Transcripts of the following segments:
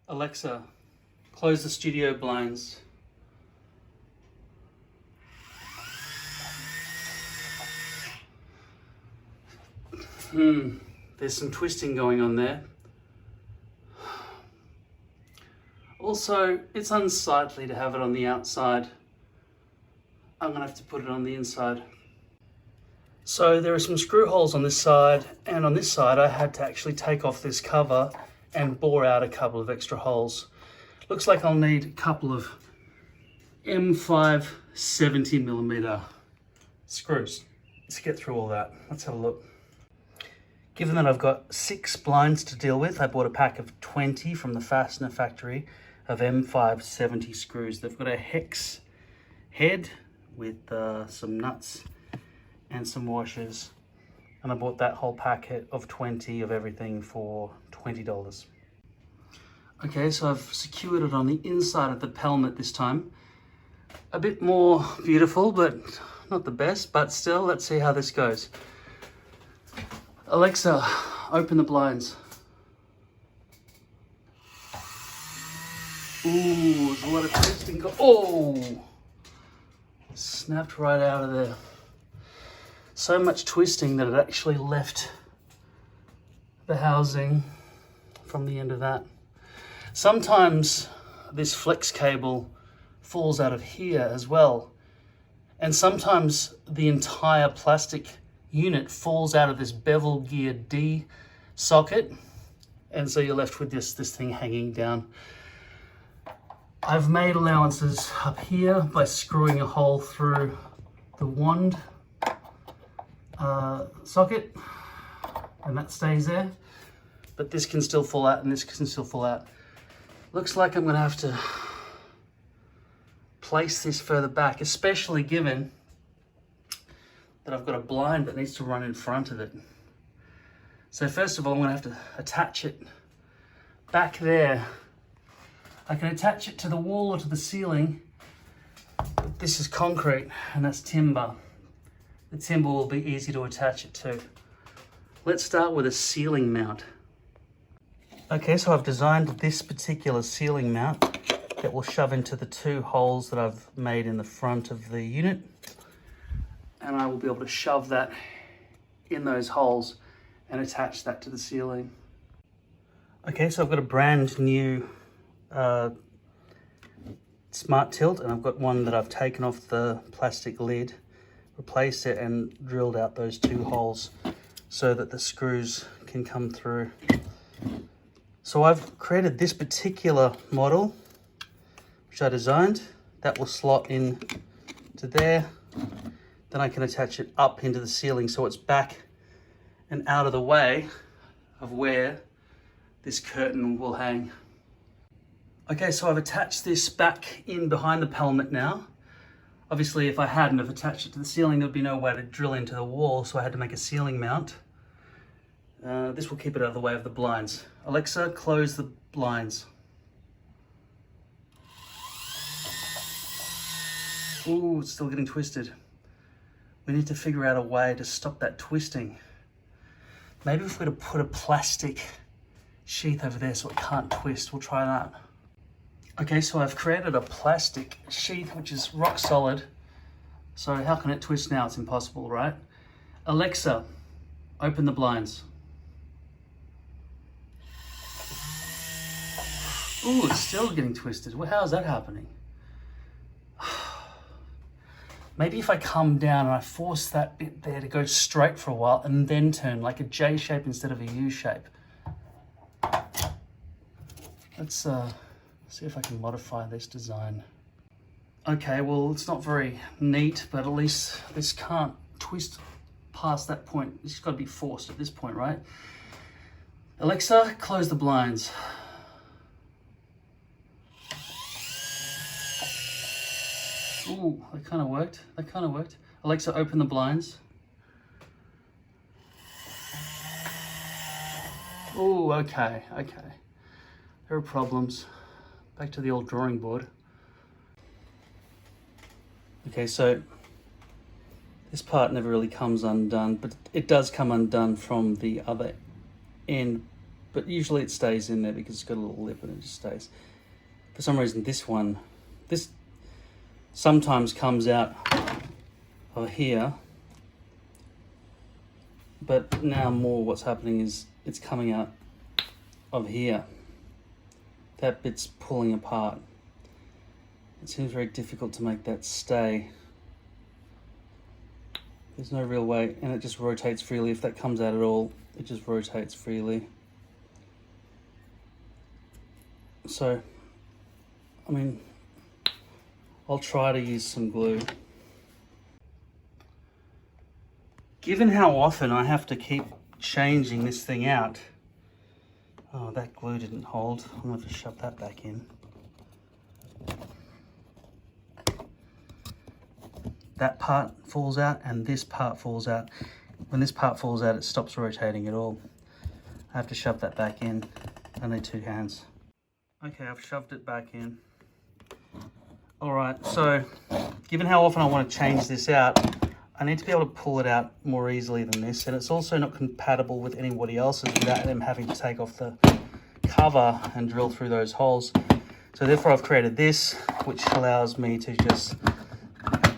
Alexa, close the studio blinds. There's some twisting going on there. Also, it's unsightly to have it on the outside. I'm gonna have to put it on the inside. So there are some screw holes on this side, and on this side I had to actually take off this cover and bore out a couple of extra holes. Looks like I'll need a couple of M5 70mm screws to get through all that. Let's have a look. Given that I've got 6 blinds to deal with, I bought a pack of 20 from the fastener factory of M5 70 screws. They've got a hex head with some nuts and some washers, and I bought that whole packet of 20 of everything for $20. Okay, so I've secured it on the inside of the pelmet this time. A bit more beautiful, but not the best, but still, let's see how this goes. Alexa, open the blinds. Ooh, there's a lot of twisting. Oh! Snapped right out of there. So much twisting that it actually left the housing from the end of that. Sometimes this flex cable falls out of here as well. And sometimes the entire plastic unit falls out of this bevel gear D socket. And so you're left with this thing hanging down. I've made allowances up here by screwing a hole through the wand socket, and that stays there, but this can still fall out and this can still fall out. Looks like I'm gonna have to place this further back, especially given that I've got a blind that needs to run in front of it. So first of all, I'm gonna have to attach it back there. I can attach it to the wall or to the ceiling, but this is concrete and that's timber. The timber will be easy to attach it to. Let's start with a ceiling mount. Okay, so I've designed this particular ceiling mount that will shove into the 2 holes that I've made in the front of the unit. And I will be able to shove that in those holes and attach that to the ceiling. Okay, so I've got a brand new Smart Tilt, and I've got one that I've taken off the plastic lid, replaced it and drilled out those 2 holes so that the screws can come through. So I've created this particular model, which I designed, that will slot in to there. Then I can attach it up into the ceiling so it's back and out of the way of where this curtain will hang. Okay, so I've attached this back in behind the pelmet now. Obviously, if I hadn't have attached it to the ceiling, there'd be no way to drill into the wall, so I had to make a ceiling mount. This will keep it out of the way of the blinds. Alexa, close the blinds. Ooh, it's still getting twisted. We need to figure out a way to stop that twisting. Maybe if we were to put a plastic sheath over there so it can't twist, we'll try that. Okay, so I've created a plastic sheath which is rock solid. So how can it twist now? It's impossible, right? Alexa, open the blinds. Ooh, it's still getting twisted. Well, how is that happening? Maybe if I come down and I force that bit there to go straight for a while and then turn like a J shape instead of a U shape. Let's see if I can modify this design. Okay, well, it's not very neat, but at least this can't twist past that point. It's got to be forced at this point, right? Alexa, close the blinds. Ooh, that kind of worked. That kind of worked. Alexa, open the blinds. Ooh, okay, okay. There are problems. Back to the old drawing board. Okay, so this part never really comes undone, but it does come undone from the other end but usually it stays in there because it's got a little lip and it just stays. For some reason, this sometimes comes out of here, but now more what's happening is it's coming out of here. That bit's pulling apart. It seems very difficult to make that stay. There's no real way, and it just rotates freely. If that comes out at all, it just rotates freely. So, I mean, I'll try to use some glue. Given how often I have to keep changing this thing out, oh, that glue didn't hold. I'm gonna have to shove that back in. That part falls out and this part falls out. When this part falls out, it stops rotating at all. I have to shove that back in. I need 2 hands. Okay, I've shoved it back in. All right, so given how often I want to change this out, I need to be able to pull it out more easily than this, and it's also not compatible with anybody else's without them having to take off the cover and drill through those holes. So therefore I've created this, which allows me to just,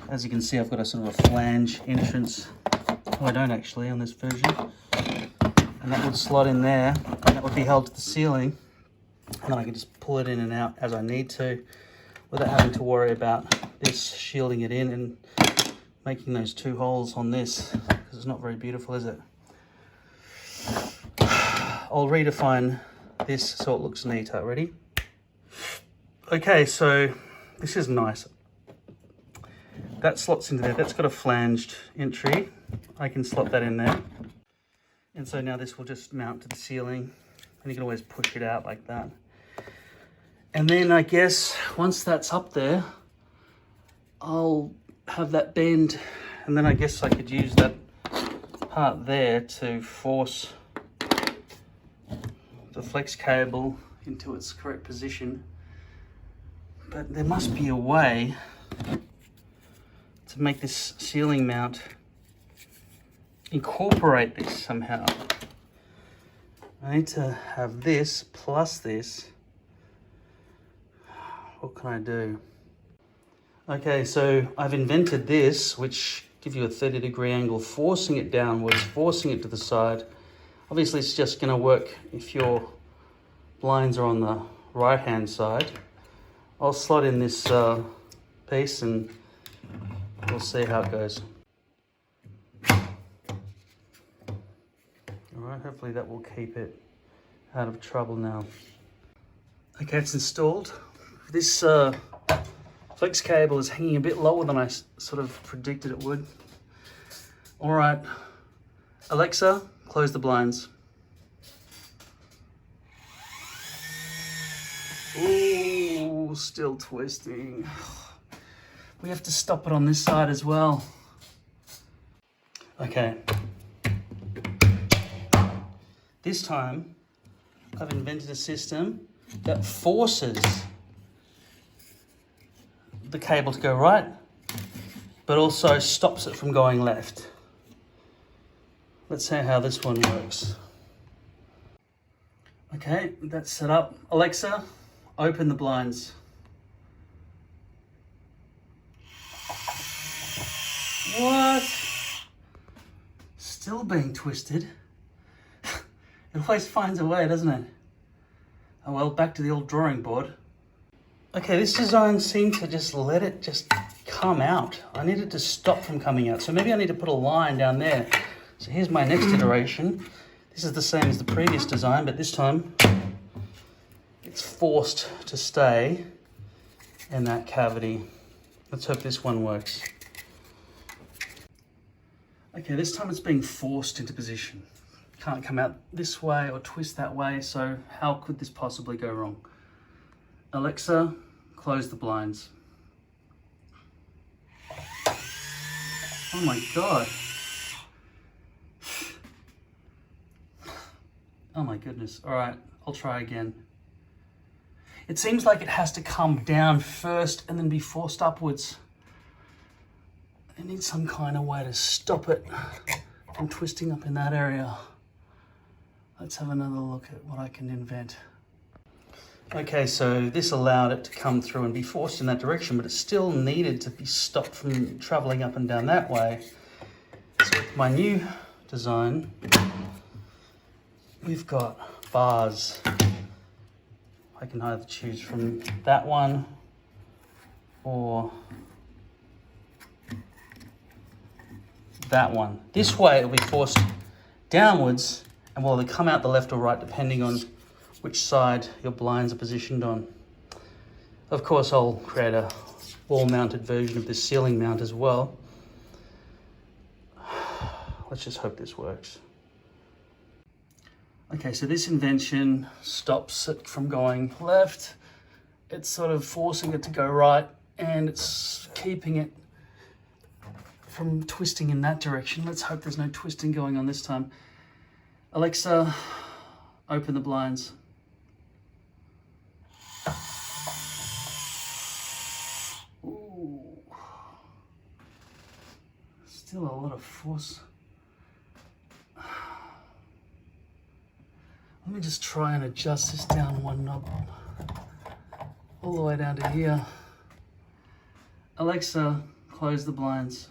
as you can see, I've got a sort of a flange entrance. Oh, I don't actually on this version. And that would slot in there, and that would be held to the ceiling, and then I can just pull it in and out as I need to without having to worry about this shielding it in and making those 2 holes on this, because it's not very beautiful, is it? I'll redefine this so it looks neater. Ready? Okay, so this is nice. That slots into there. That's got a flanged entry. I can slot that in there. And so now this will just mount to the ceiling, and you can always push it out like that. And then I guess once that's up there, I'll have that bend, and then I guess I could use that part there to force the flex cable into its correct position. But there must be a way to make this ceiling mount incorporate this somehow. I need to have this plus this. What can I do? Okay, so I've invented this, which gives you a 30-degree angle, forcing it downwards, forcing it to the side. Obviously, it's just going to work if your blinds are on the right-hand side. I'll slot in this piece and we'll see how it goes. All right, hopefully that will keep it out of trouble now. Okay, it's installed. This flex cable is hanging a bit lower than I sort of predicted it would. All right, Alexa, close the blinds. Ooh, still twisting. We have to stop it on this side as well. Okay. This time, I've invented a system that forces the cable to go right, but also stops it from going left. Let's see how this one works. Okay, that's set up. Alexa, open the blinds. What? Still being twisted. It always finds a way, doesn't it? Oh well, back to the old drawing board. Okay, this design seemed to just let it just come out. I need it to stop from coming out. So maybe I need to put a line down there. So here's my next iteration. This is the same as the previous design, but this time it's forced to stay in that cavity. Let's hope this one works. Okay, this time it's being forced into position. Can't come out this way or twist that way, so how could this possibly go wrong? Alexa, close the blinds. Oh my God. Oh my goodness. All right, I'll try again. It seems like it has to come down first and then be forced upwards. I need some kind of way to stop it from twisting up in that area. let's have another look at what I can invent. Okay, so this allowed it to come through and be forced in that direction, but it still needed to be stopped from traveling up and down that way. So with my new design, we've got bars. I can either choose from that one or that one. This way it'll be forced downwards, and will either come out the left or right depending on which side your blinds are positioned on. Of course, I'll create a wall-mounted version of this ceiling mount as well. Let's just hope this works. Okay, so this invention stops it from going left. It's sort of forcing it to go right, and it's keeping it from twisting in that direction. Let's hope there's no twisting going on this time. Alexa, open the blinds. Ooh. Still a lot of force. Let me just try and adjust this down one knob all the way down to here. Alexa, close the blinds.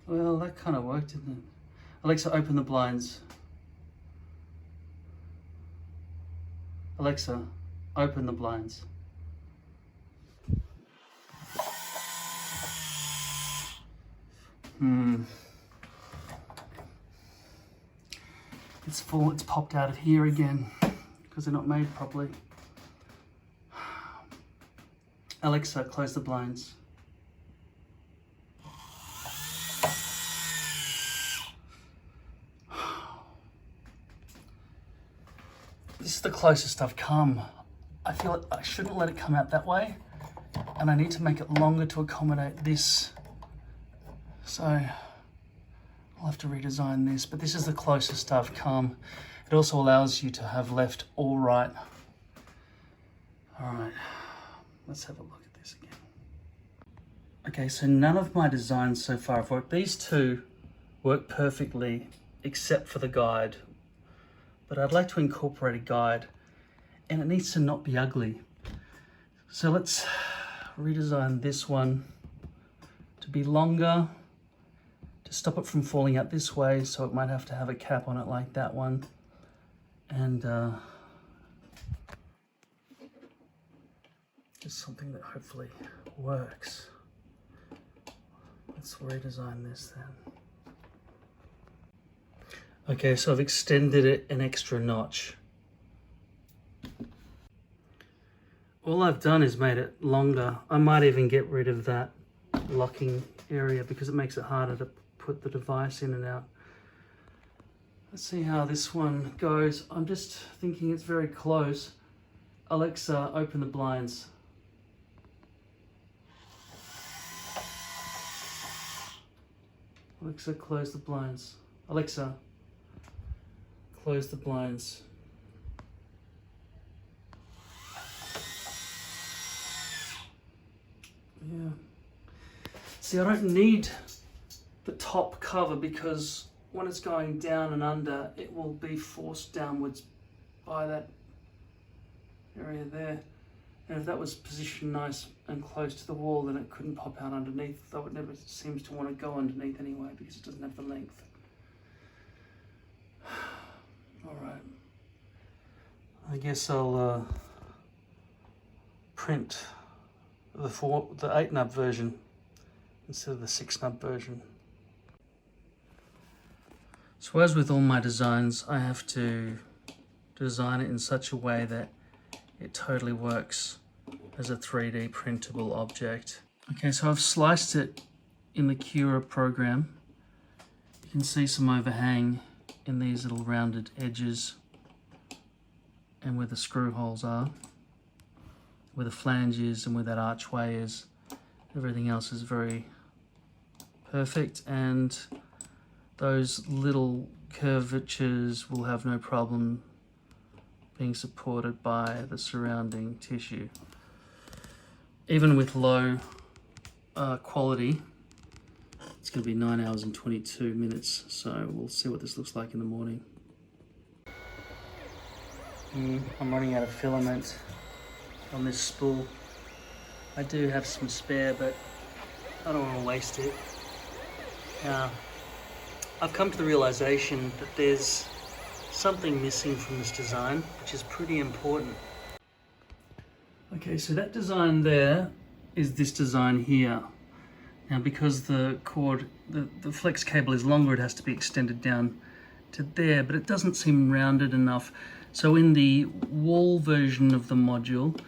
Well, that kind of worked, didn't it? Alexa, open the blinds. Alexa, open the blinds. It's full, it's popped out of here again because they're not made properly. Alexa, close the blinds. This is the closest I've come. I feel like I shouldn't let it come out that way, and I need to make it longer to accommodate this. So I'll have to redesign this, but this is the closest I've come. It also allows you to have left or right. All right, let's have a look at this again. Okay, so none of my designs so far have worked. These two work perfectly except for the guide, but I'd like to incorporate a guide, and it needs to not be ugly. So let's redesign this one to be longer, to stop it from falling out this way, so it might have to have a cap on it like that one. And just something that hopefully works. Let's redesign this then. Okay, so I've extended it an extra notch. All I've done is made it longer. I might even get rid of that locking area because it makes it harder to put the device in and out. Let's see how this one goes. I'm just thinking it's very close. Alexa, open the blinds. Alexa, close the blinds. Alexa, close the blinds. Yeah. See, I don't need the top cover because when it's going down and under, it will be forced downwards by that area there. And if that was positioned nice and close to the wall, then it couldn't pop out underneath, though it never seems to want to go underneath anyway because it doesn't have the length. All right. I guess I'll print the 8-nub version instead of the 6-nub version. So as with all my designs, I have to design it in such a way that it totally works as a 3D printable object. Okay, so I've sliced it in the Cura program. You can see some overhang in these little rounded edges and where the screw holes are, where the flange is and where that archway is. Everything else is very perfect, and those little curvatures will have no problem being supported by the surrounding tissue. Even with low quality, It's going to be 9 hours and 22 minutes, so we'll see what this looks like in the morning. I'm running out of filament on this spool. I do have some spare, but I don't want to waste it. Now, I've come to the realization that there's something missing from this design, which is pretty important. Okay, so that design there is this design here. Now, because the cord, the flex cable is longer, it has to be extended down to there, but it doesn't seem rounded enough. So in the wall version of the module,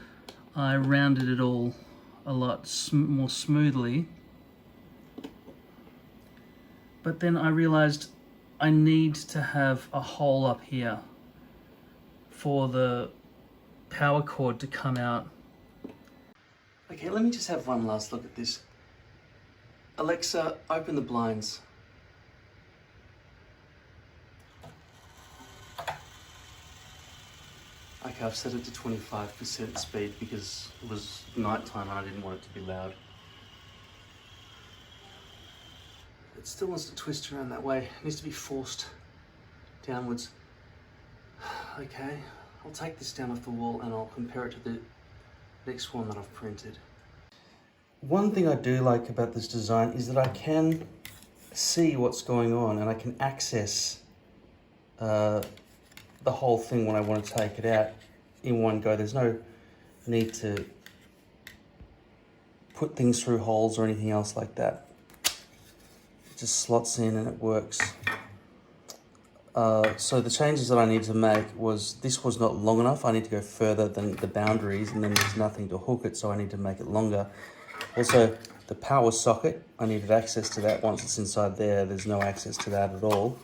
I rounded it all a lot more smoothly. But then I realized I need to have a hole up here for the power cord to come out. Okay, let me just have one last look at this. Alexa, open the blinds. Okay, I've set it to 25% speed because it was nighttime and I didn't want it to be loud. It still wants to twist around that way. It needs to be forced downwards. Okay, I'll take this down off the wall and I'll compare it to the next one that I've printed. One thing I do like about this design is that I can see what's going on and I can access the whole thing when I want to take it out in one go. There's no need to put things through holes or anything else like that. It just slots in and it works. So the changes that I need to make was, this was not long enough. I need to go further than the boundaries and then there's nothing to hook it, so I need to make it longer. Also, the power socket, I needed access to that. Once it's inside there, there's no access to that at all.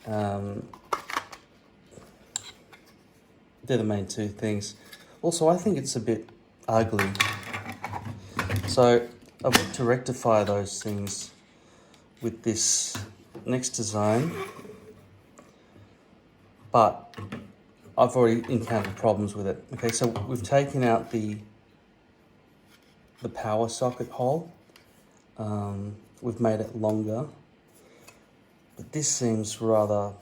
They're the main two things. Also, I think it's a bit ugly. So I've got to rectify those things with this next design. But I've already encountered problems with it. Okay, so we've taken out the power socket hole. We've made it longer. But this seems rather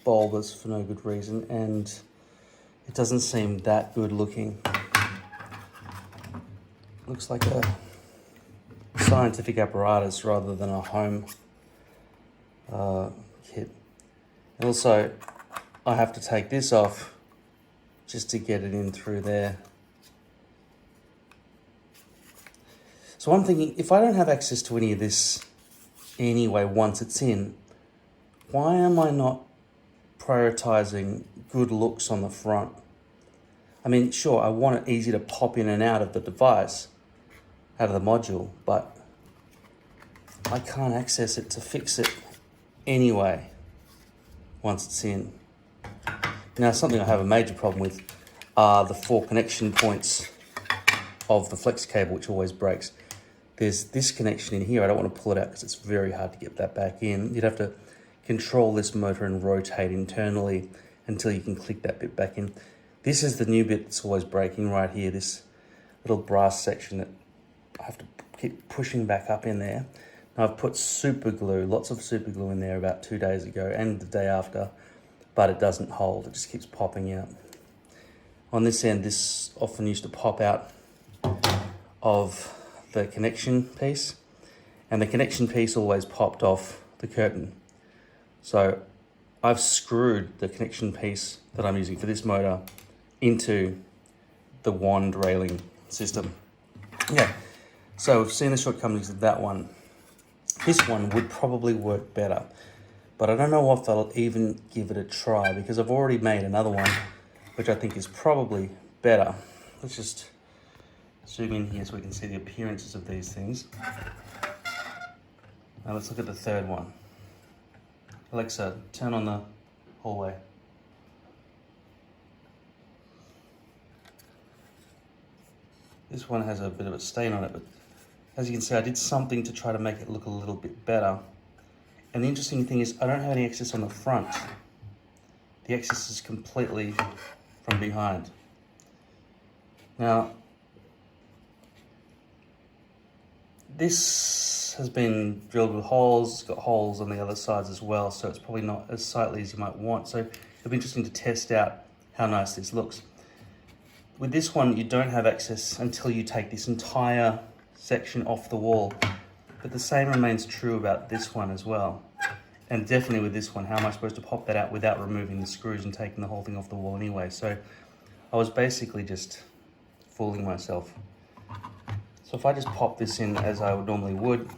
bulbous for no good reason, and it doesn't seem that good looking. Looks like a scientific apparatus rather than a home kit. And also, I have to take this off just to get it in through there. So I'm thinking, if I don't have access to any of this anyway once it's in, why am I not prioritizing good looks on the front? I mean, sure, I want it easy to pop in and out of the device, out of the module, but I can't access it to fix it anyway once it's in. Now, something I have a major problem with are the 4 connection points of the flex cable, which always breaks. There's this connection in here. I don't want to pull it out because it's very hard to get that back in. You'd have to control this motor and rotate internally until you can click that bit back in. This is the new bit that's always breaking right here, this little brass section that I have to keep pushing back up in there. Now, I've put super glue, lots of super glue in there about 2 days ago and the day after, but it doesn't hold. It just keeps popping out. On this end, this often used to pop out of the connection piece, and the connection piece always popped off the curtain. So I've screwed the connection piece that I'm using for this motor into the wand railing system. Yeah, so we've seen the shortcomings of that one. This one would probably work better, but I don't know if I'll even give it a try because I've already made another one, which I think is probably better. Let's just zoom in here so we can see the appearances of these things. Now let's look at the third one. Alexa, turn on the hallway. This one has a bit of a stain on it, but as you can see, I did something to try to make it look a little bit better. And the interesting thing is I don't have any access on the front. The access is completely from behind. Now, this has been drilled with holes. It's got holes on the other sides as well, so it's probably not as sightly as you might want. So it'll be interesting to test out how nice this looks. With this one, you don't have access until you take this entire section off the wall. But the same remains true about this one as well. And definitely with this one, how am I supposed to pop that out without removing the screws and taking the whole thing off the wall anyway? So I was basically just fooling myself. So if I just pop this in as I would normally would,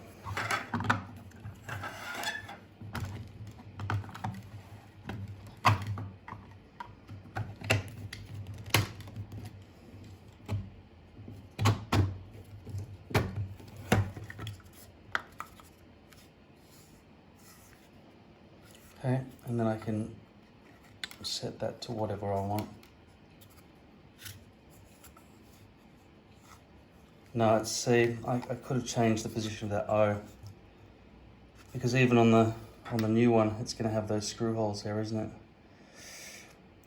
okay, and then I can set that to whatever I want. No, let's see, I could have changed the position of that O, because even on the new one, it's going to have those screw holes there, isn't it?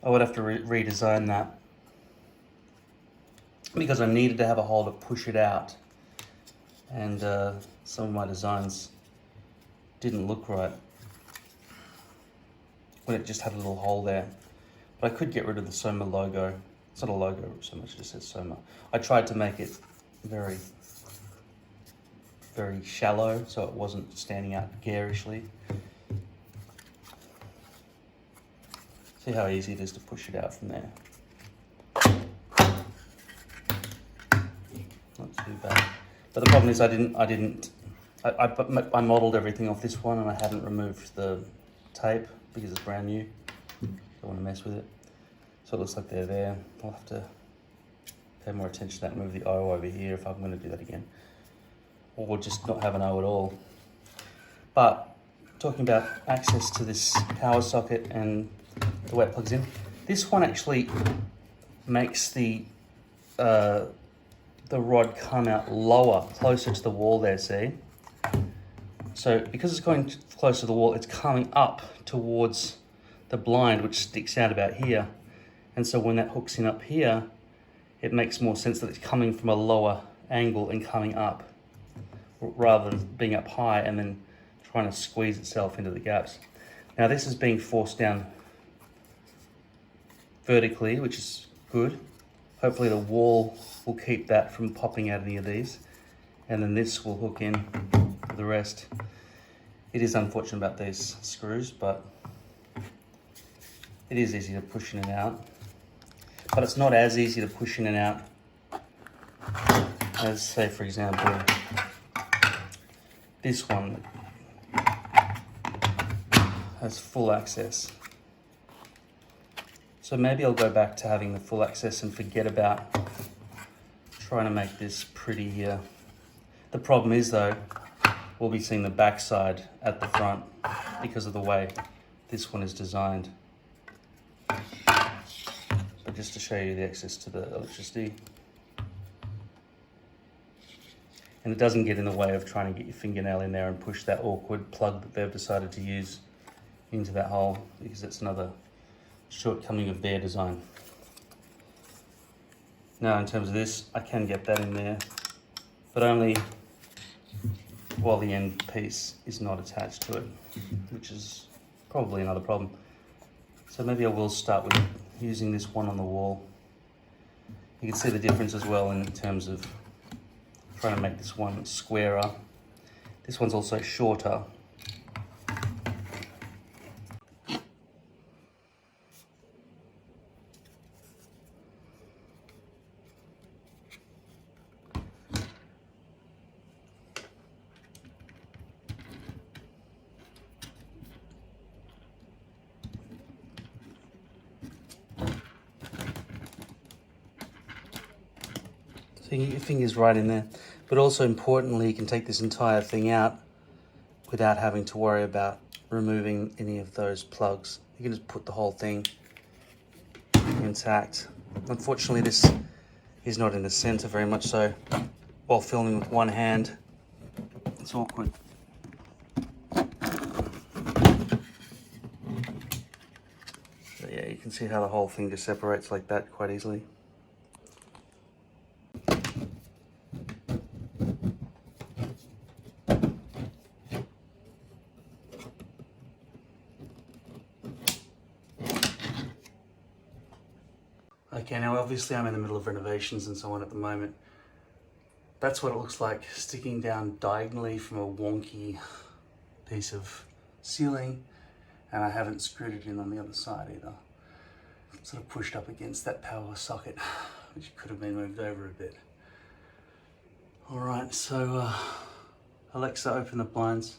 I would have to redesign that, because I needed to have a hole to push it out, and some of my designs didn't look right when it just had a little hole there. But I could get rid of the Soma logo. It's not a logo so much, it just says Soma. I tried to make it very, very shallow, so it wasn't standing out garishly. See how easy it is to push it out from there. Not too bad. But the problem is I modeled everything off this one and I hadn't removed the tape because it's brand new. Don't want to mess with it. So it looks like they're there. I'll have to pay more attention to that, move the O over here if I'm going to do that again. Or just not have an O at all. But talking about access to this power socket and the way it plugs in, this one actually makes the rod come out lower, closer to the wall there, see? So because it's going close to the wall, it's coming up towards the blind, which sticks out about here. And so when that hooks in up here, it makes more sense that it's coming from a lower angle and coming up, rather than being up high and then trying to squeeze itself into the gaps. Now this is being forced down vertically, which is good. Hopefully the wall will keep that from popping out any of these, and then this will hook in for the rest. It is unfortunate about these screws, but it is easy to push in and out. But it's not as easy to push in and out as, say, for example, this one has full access. So maybe I'll go back to having the full access and forget about trying to make this pretty here. The problem is though, we'll be seeing the backside at the front because of the way this one is designed. But just to show you the access to the electricity. And it doesn't get in the way of trying to get your fingernail in there and push that awkward plug that they've decided to use into that hole, because it's another shortcoming of their design. Now in terms of this, I can get that in there, but only while the end piece is not attached to it, which is probably another problem. So maybe I will start with using this one on the wall. You can see the difference as well in terms of trying to make this one squarer. This one's also shorter. So you get your fingers right in there. But also importantly, you can take this entire thing out without having to worry about removing any of those plugs. You can just put the whole thing intact. Unfortunately, this is not in the center very much, so while filming with one hand, it's awkward. So yeah, you can see how the whole thing just separates like that quite easily. Okay, now obviously I'm in the middle of renovations and so on at the moment. That's what it looks like sticking down diagonally from a wonky piece of ceiling, and I haven't screwed it in on the other side either. Sort of pushed up against that power socket, which could have been moved over a bit. All right, so Alexa, open the blinds.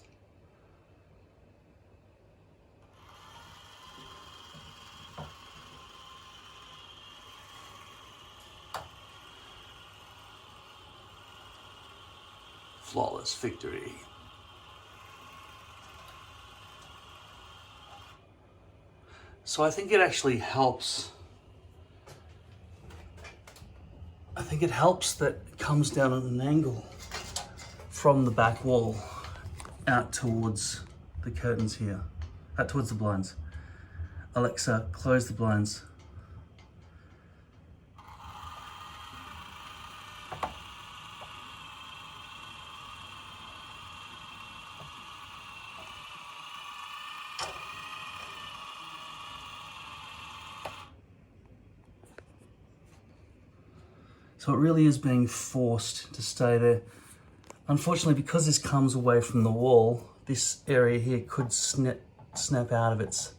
Flawless victory. So I think it actually helps. I think it helps that it comes down at an angle from the back wall out towards the curtains here, out towards the blinds. Alexa, close the blinds. So it really is being forced to stay there. Unfortunately, because this comes away from the wall, this area here could snap out of its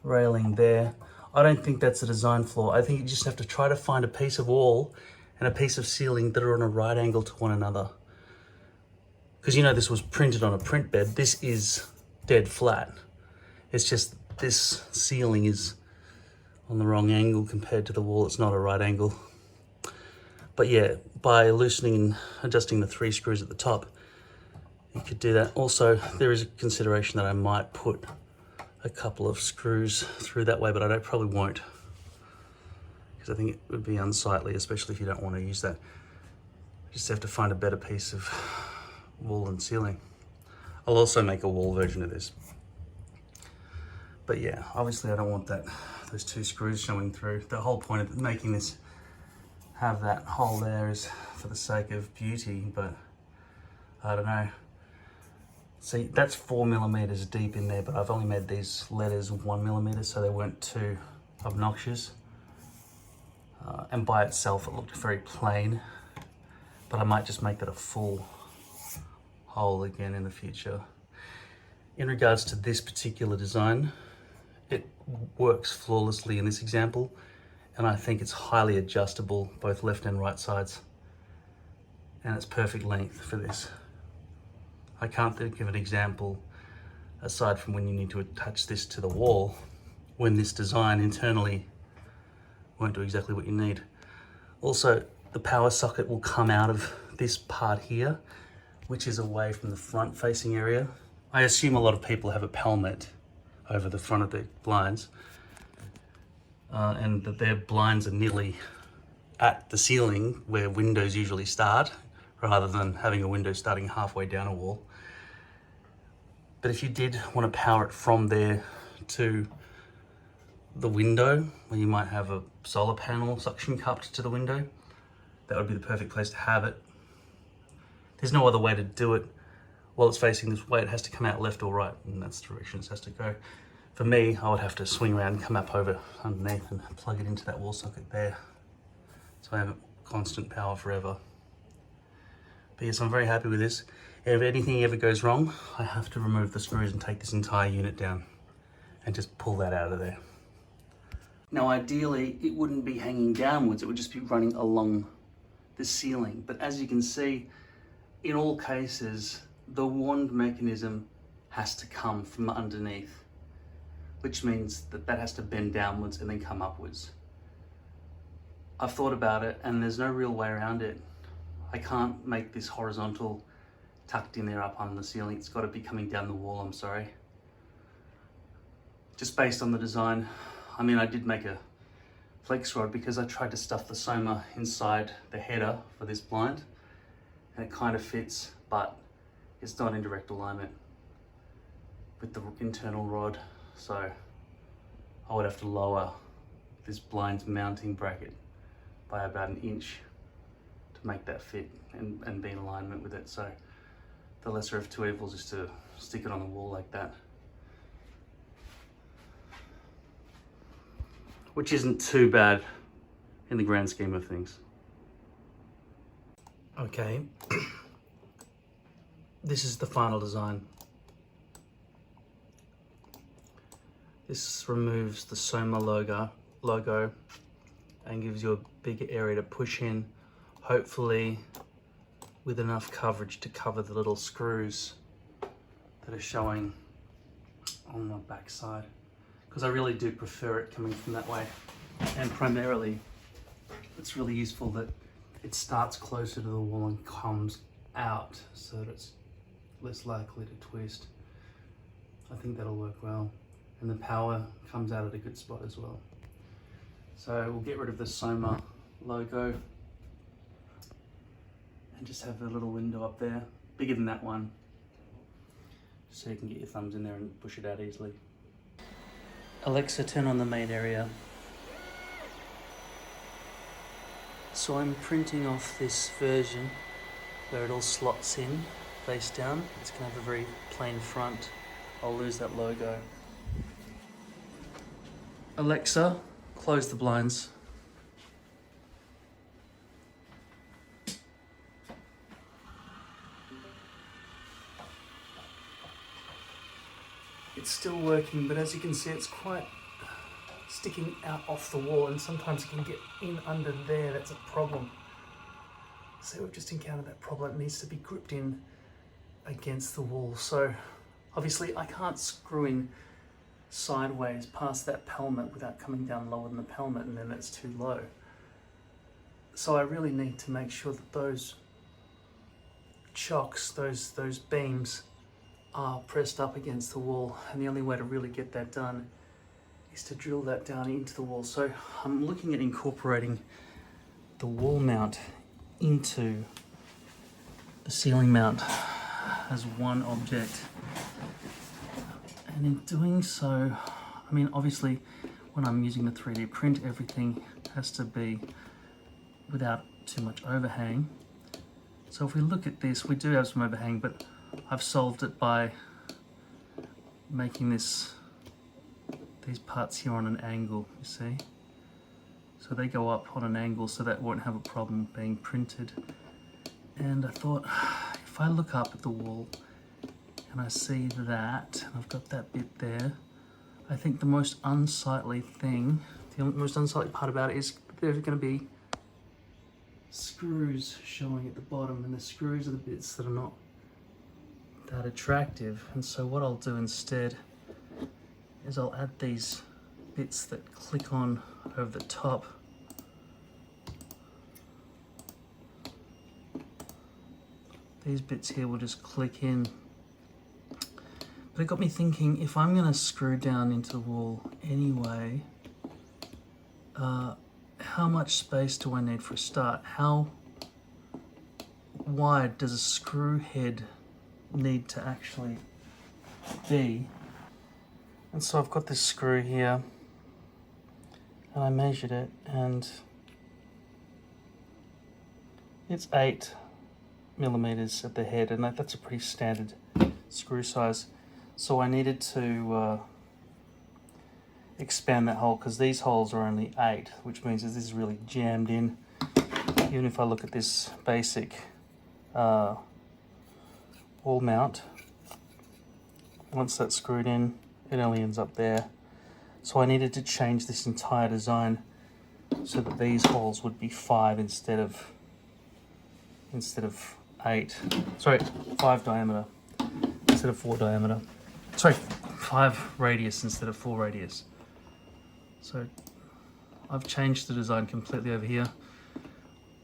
railing there. I don't think that's a design flaw. I think you just have to try to find a piece of wall and a piece of ceiling that are on a right angle to one another. Because you know this was printed on a print bed. This is dead flat. It's just this ceiling is on the wrong angle compared to the wall. It's not a right angle. But yeah, by loosening and adjusting the 3 screws at the top, you could do that. Also, there is a consideration that I might put a couple of screws through that way, but I probably won't, because I think it would be unsightly, especially if you don't want to use that. You just have to find a better piece of wall and ceiling. I'll also make a wall version of this. But yeah, obviously I don't want those 2 screws showing through. The whole point of making this have that hole there is for the sake of beauty, but I don't know. See, that's 4mm deep in there, but I've only made these letters 1mm, so they weren't too obnoxious. And by itself, it looked very plain, but I might just make that a full hole again in the future. In regards to this particular design, it works flawlessly in this example, and I think it's highly adjustable, both left and right sides, and it's perfect length for this. I can't think of an example, aside from when you need to attach this to the wall, when this design internally won't do exactly what you need. Also, the power socket will come out of this part here, which is away from the front facing area. I assume a lot of people have a pelmet over the front of their blinds, and that their blinds are nearly at the ceiling where windows usually start, rather than having a window starting halfway down a wall. But if you did want to power it from there to the window, where you might have a solar panel suction cupped to the window, that would be the perfect place to have it. There's no other way to do it while it's facing this way. It has to come out left or right, and that's the direction it has to go. For me, I would have to swing around and come up over underneath and plug it into that wall socket there, so I have constant power forever. But yes, I'm very happy with this. If anything ever goes wrong, I have to remove the screws and take this entire unit down and just pull that out of there. Now ideally, it wouldn't be hanging downwards, it would just be running along the ceiling. But as you can see, in all cases, the wand mechanism has to come from underneath, which means that that has to bend downwards and then come upwards. I've thought about it, and there's no real way around it. I can't make this horizontal tucked in there up on the ceiling. It's got to be coming down the wall, I'm sorry. Just based on the design. I mean, I did make a flex rod because I tried to stuff the Soma inside the header for this blind, and it kind of fits, but it's not in direct alignment with the internal rod. So I would have to lower this blind's mounting bracket by about 1 inch to make that fit and be in alignment with it. So the lesser of 2 evils is to stick it on the wall like that, which isn't too bad in the grand scheme of things. Okay, this is the final design. This removes the Soma logo and gives you a bigger area to push in, hopefully with enough coverage to cover the little screws that are showing on the back side, because I really do prefer it coming from that way, and primarily it's really useful that it starts closer to the wall and comes out so that it's less likely to twist. I think that'll work well, and the power comes out at a good spot as well. So we'll get rid of the Soma logo and just have a little window up there, bigger than that one, so you can get your thumbs in there and push it out easily. Alexa, turn on the main area. So I'm printing off this version where it all slots in face down. It's going to have a very plain front. I'll lose that logo. Alexa, close the blinds. It's still working, but as you can see, it's quite sticking out off the wall, and sometimes it can get in under there. That's a problem. So we've just encountered that problem. It needs to be gripped in against the wall. So obviously I can't screw in sideways past that pelmet without coming down lower than the pelmet, and then it's too low. So I really need to make sure that those chocks, those beams, are pressed up against the wall, and the only way to really get that done is to drill that down into the wall. So I'm looking at incorporating the wall mount into the ceiling mount as one object, and in doing so, I mean, obviously when I'm using the 3D print, everything has to be without too much overhang. So if we look at this, we do have some overhang, but I've solved it by making these parts here on an angle, you see? So they go up on an angle, so that won't have a problem being printed. And I thought, if I look up at the wall and I see that, and I've got that bit there, I think the most unsightly thing, the most unsightly part about it is there's going to be screws showing at the bottom, and the screws are the bits that are not that attractive. And so what I'll do instead is I'll add these bits that click on over the top. These bits here will just click in. But it got me thinking, if I'm going to screw down into the wall anyway, how much space do I need for a start? How wide does a screw head need to actually be? And so I've got this screw here, and I measured it, and it's 8 millimeters at the head, and that's a pretty standard screw size. So I needed to expand that hole, because these holes are only 8, which means that this is really jammed in. Even if I look at this basic wall mount, once that's screwed in, it only ends up there. So I needed to change this entire design so that these holes would be 5 instead of 8. Sorry, 5 diameter instead of 4 diameter. Sorry, 5 radius instead of 4 radius. So I've changed the design completely over here.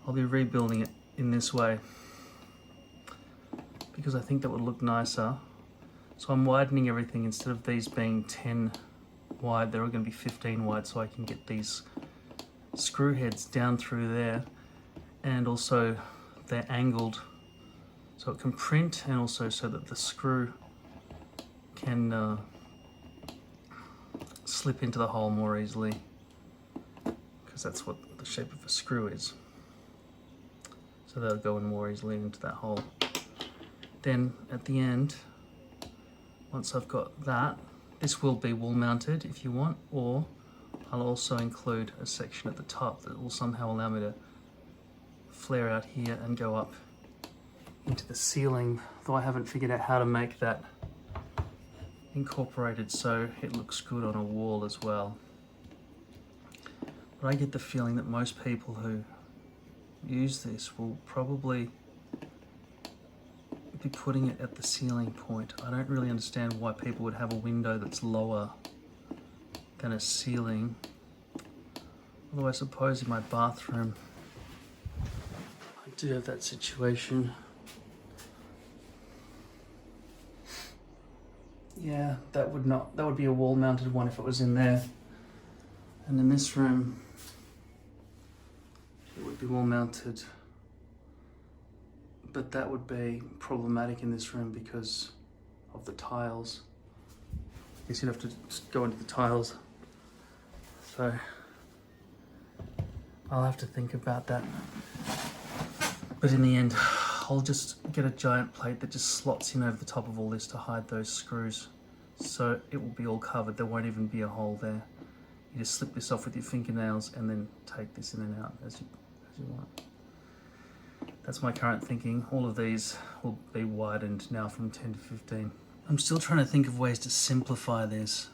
I'll be rebuilding it in this way because I think that would look nicer. So I'm widening everything. Instead of these being 10 wide, they're all going to be 15 wide, so I can get these screw heads down through there, and also they're angled so it can print, and also so that the screw can slip into the hole more easily, because that's what the shape of a screw is. So they'll go in more easily into that hole. Then at the end, once I've got that, this will be wall mounted if you want, or I'll also include a section at the top that will somehow allow me to flare out here and go up into the ceiling, though I haven't figured out how to make that incorporated so it looks good on a wall as well. But I get the feeling that most people who use this will probably be putting it at the ceiling point. I don't really understand why people would have a window that's lower than a ceiling. Although I suppose in my bathroom I do have that situation. Yeah, that would be a wall mounted one if it was in there. And in this room it would be wall mounted. But that would be problematic in this room because of the tiles. I guess you'd have to just go into the tiles. So I'll have to think about that. But in the end, I'll just get a giant plate that just slots in over the top of all this to hide those screws. So it will be all covered. There won't even be a hole there. You just slip this off with your fingernails and then take this in and out as you want. That's my current thinking. All of these will be widened now from 10 to 15. I'm still trying to think of ways to simplify this.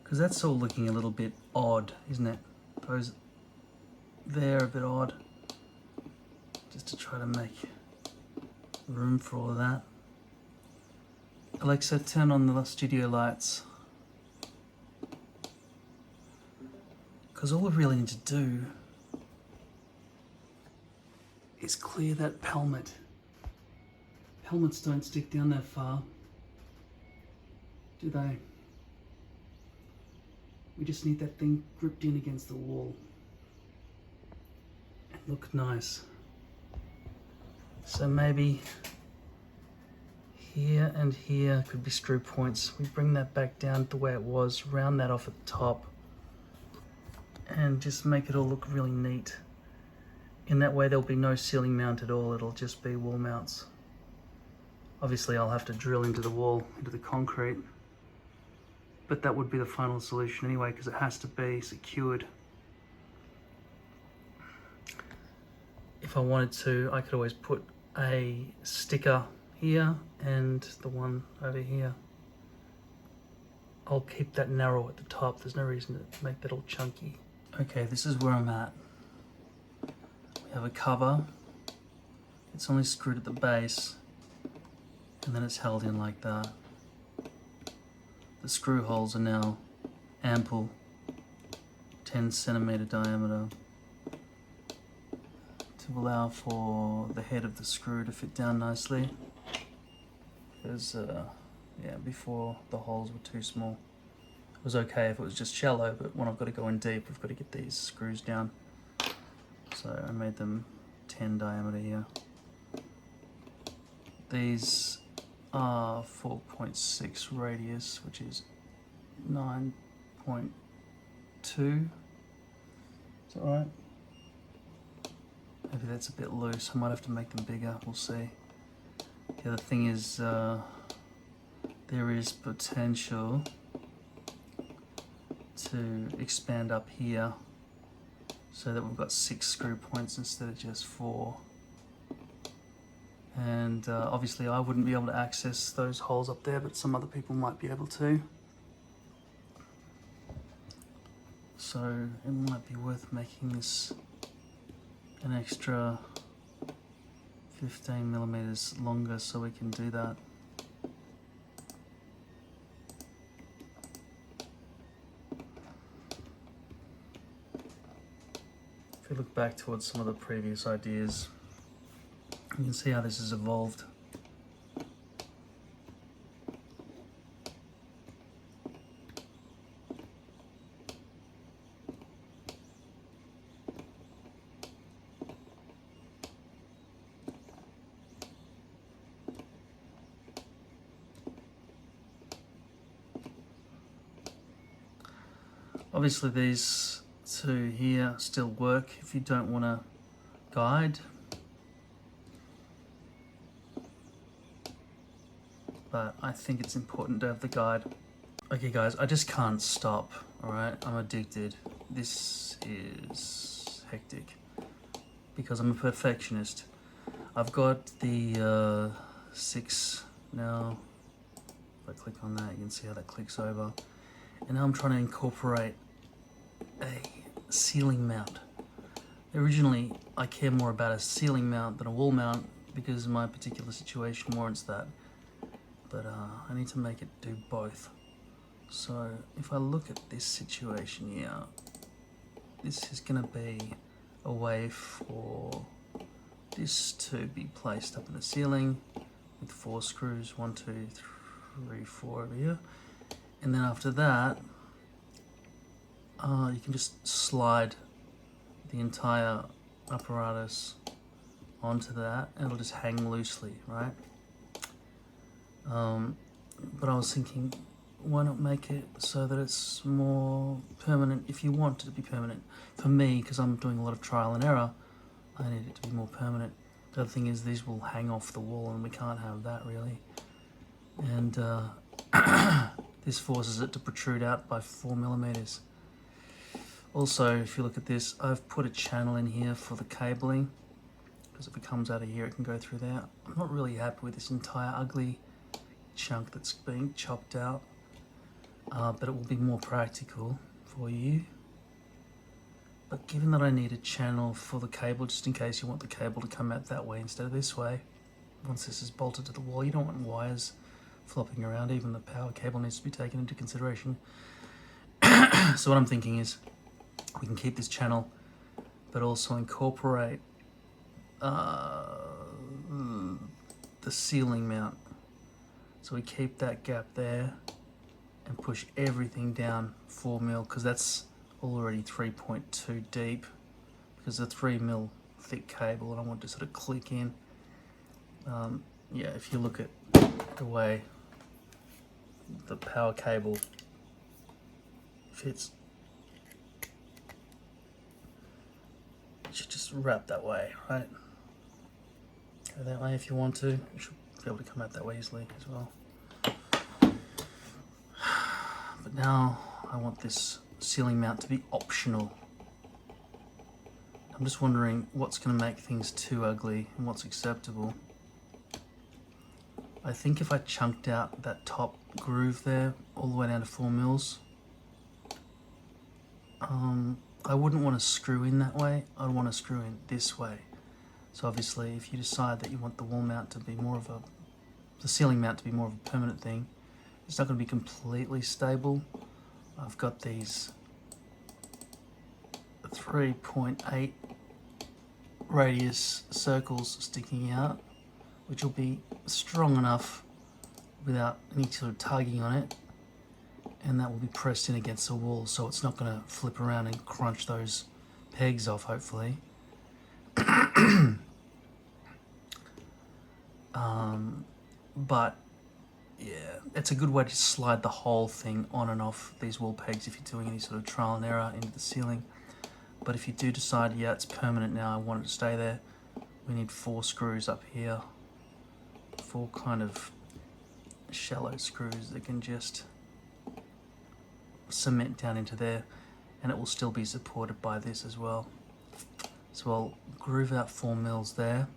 Because that's all looking a little bit odd, isn't it? Those there are a bit odd. Just to try to make room for all of that. Alexa, turn on the studio lights. Because all we really need to do is clear that pelmet. Pelmets don't stick down that far, do they? We just need that thing gripped in against the wall and look nice. So maybe here and here could be screw points. We bring that back down the way it was, round that off at the top, and just make it all look really neat. In that way there'll be no ceiling mount at all, it'll just be wall mounts. Obviously I'll have to drill into the wall, into the concrete, but that would be the final solution anyway because it has to be secured. If I wanted to, I could always put a sticker here and the one over here. I'll keep that narrow at the top, there's no reason to make that all chunky. Okay, this is where I'm at. We have a cover. It's only screwed at the base and then it's held in like that. The screw holes are now ample, 10 centimeter diameter, to allow for the head of the screw to fit down nicely. Because before the holes were too small. It was okay if it was just shallow, but when I've got to go in deep, I've got to get these screws down. So I made them 10 diameter here. These are 4.6 radius, which is 9.2. Is that right? Maybe that's a bit loose. I might have to make them bigger. We'll see. The other thing is there is potential to expand up here so that we've got 6 screw points instead of just 4. And obviously I wouldn't be able to access those holes up there, but some other people might be able to. So it might be worth making this an extra 15 millimeters longer so we can do that. If we look back towards some of the previous ideas, you can see how this has evolved. Obviously these two here still work if you don't want to guide, but I think it's important to have the guide. Okay guys, I just can't stop, alright? I'm addicted. This is hectic because I'm a perfectionist. I've got the 6 now. If I click on that, you can see how that clicks over. And now I'm trying to incorporate a ceiling mount. Originally, I care more about a ceiling mount than a wall mount because my particular situation warrants that. But I need to make it do both. So if I look at this situation here, this is going to be a way for this to be placed up in the ceiling with 4 screws, 1, 2, 3, 4 over here. And then after that, you can just slide the entire apparatus onto that and it'll just hang loosely, right? But I was thinking, why not make it so that it's more permanent if you want it to be permanent? For me, because I'm doing a lot of trial and error, I need it to be more permanent. The other thing is these will hang off the wall and we can't have that really. And this forces it to protrude out by 4mm. Also, if you look at this, I've put a channel in here for the cabling, because if it comes out of here, it can go through there. I'm not really happy with this entire ugly chunk that's being chopped out, but it will be more practical for you. But given that I need a channel for the cable, just in case you want the cable to come out that way instead of this way, once this is bolted to the wall, you don't want wires flopping around. Even the power cable needs to be taken into consideration. So what I'm thinking is, we can keep this channel, but also incorporate the ceiling mount. So we keep that gap there and push everything down 4mm, because that's already 3.2 deep, because the 3mm thick cable, and I want to sort of click in. Yeah, if you look at the way the power cable fits, it should just wrap that way, right? Go that way if you want to. You should be able to come out that way easily as well. But now I want this ceiling mount to be optional. I'm just wondering what's going to make things too ugly and what's acceptable. I think if I chunked out that top groove there all the way down to 4mm, I wouldn't want to screw in that way. I'd want to screw in this way. So obviously, if you decide that you want the wall mount to be more of the ceiling mount to be more of a permanent thing, it's not going to be completely stable. I've got these 3.8 radius circles sticking out, which will be strong enough without any sort of tugging on it, and that will be pressed in against the wall, so it's not going to flip around and crunch those pegs off, hopefully. But yeah, it's a good way to slide the whole thing on and off these wall pegs if you're doing any sort of trial and error into the ceiling. But if you do decide, yeah, it's permanent now, I want it to stay there, we need 4 screws up here, 4 kind of shallow screws that can just cement down into there, and it will still be supported by this as well. So I'll groove out 4mm there,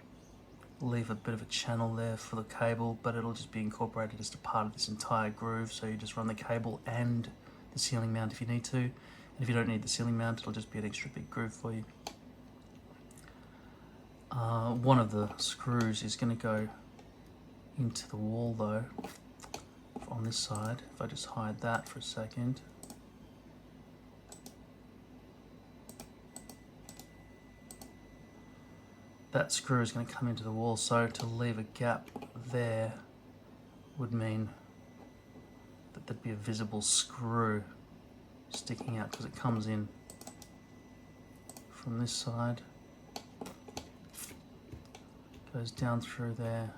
leave a bit of a channel there for the cable, but it'll just be incorporated as a part of this entire groove, so you just run the cable and the ceiling mount if you need to, and if you don't need the ceiling mount, it'll just be an extra big groove for you. One of the screws is going to go into the wall though, on this side. If I just hide that for a second. That screw is going to come into the wall, so to leave a gap there would mean that there'd be a visible screw sticking out, because it comes in from this side, goes down through there,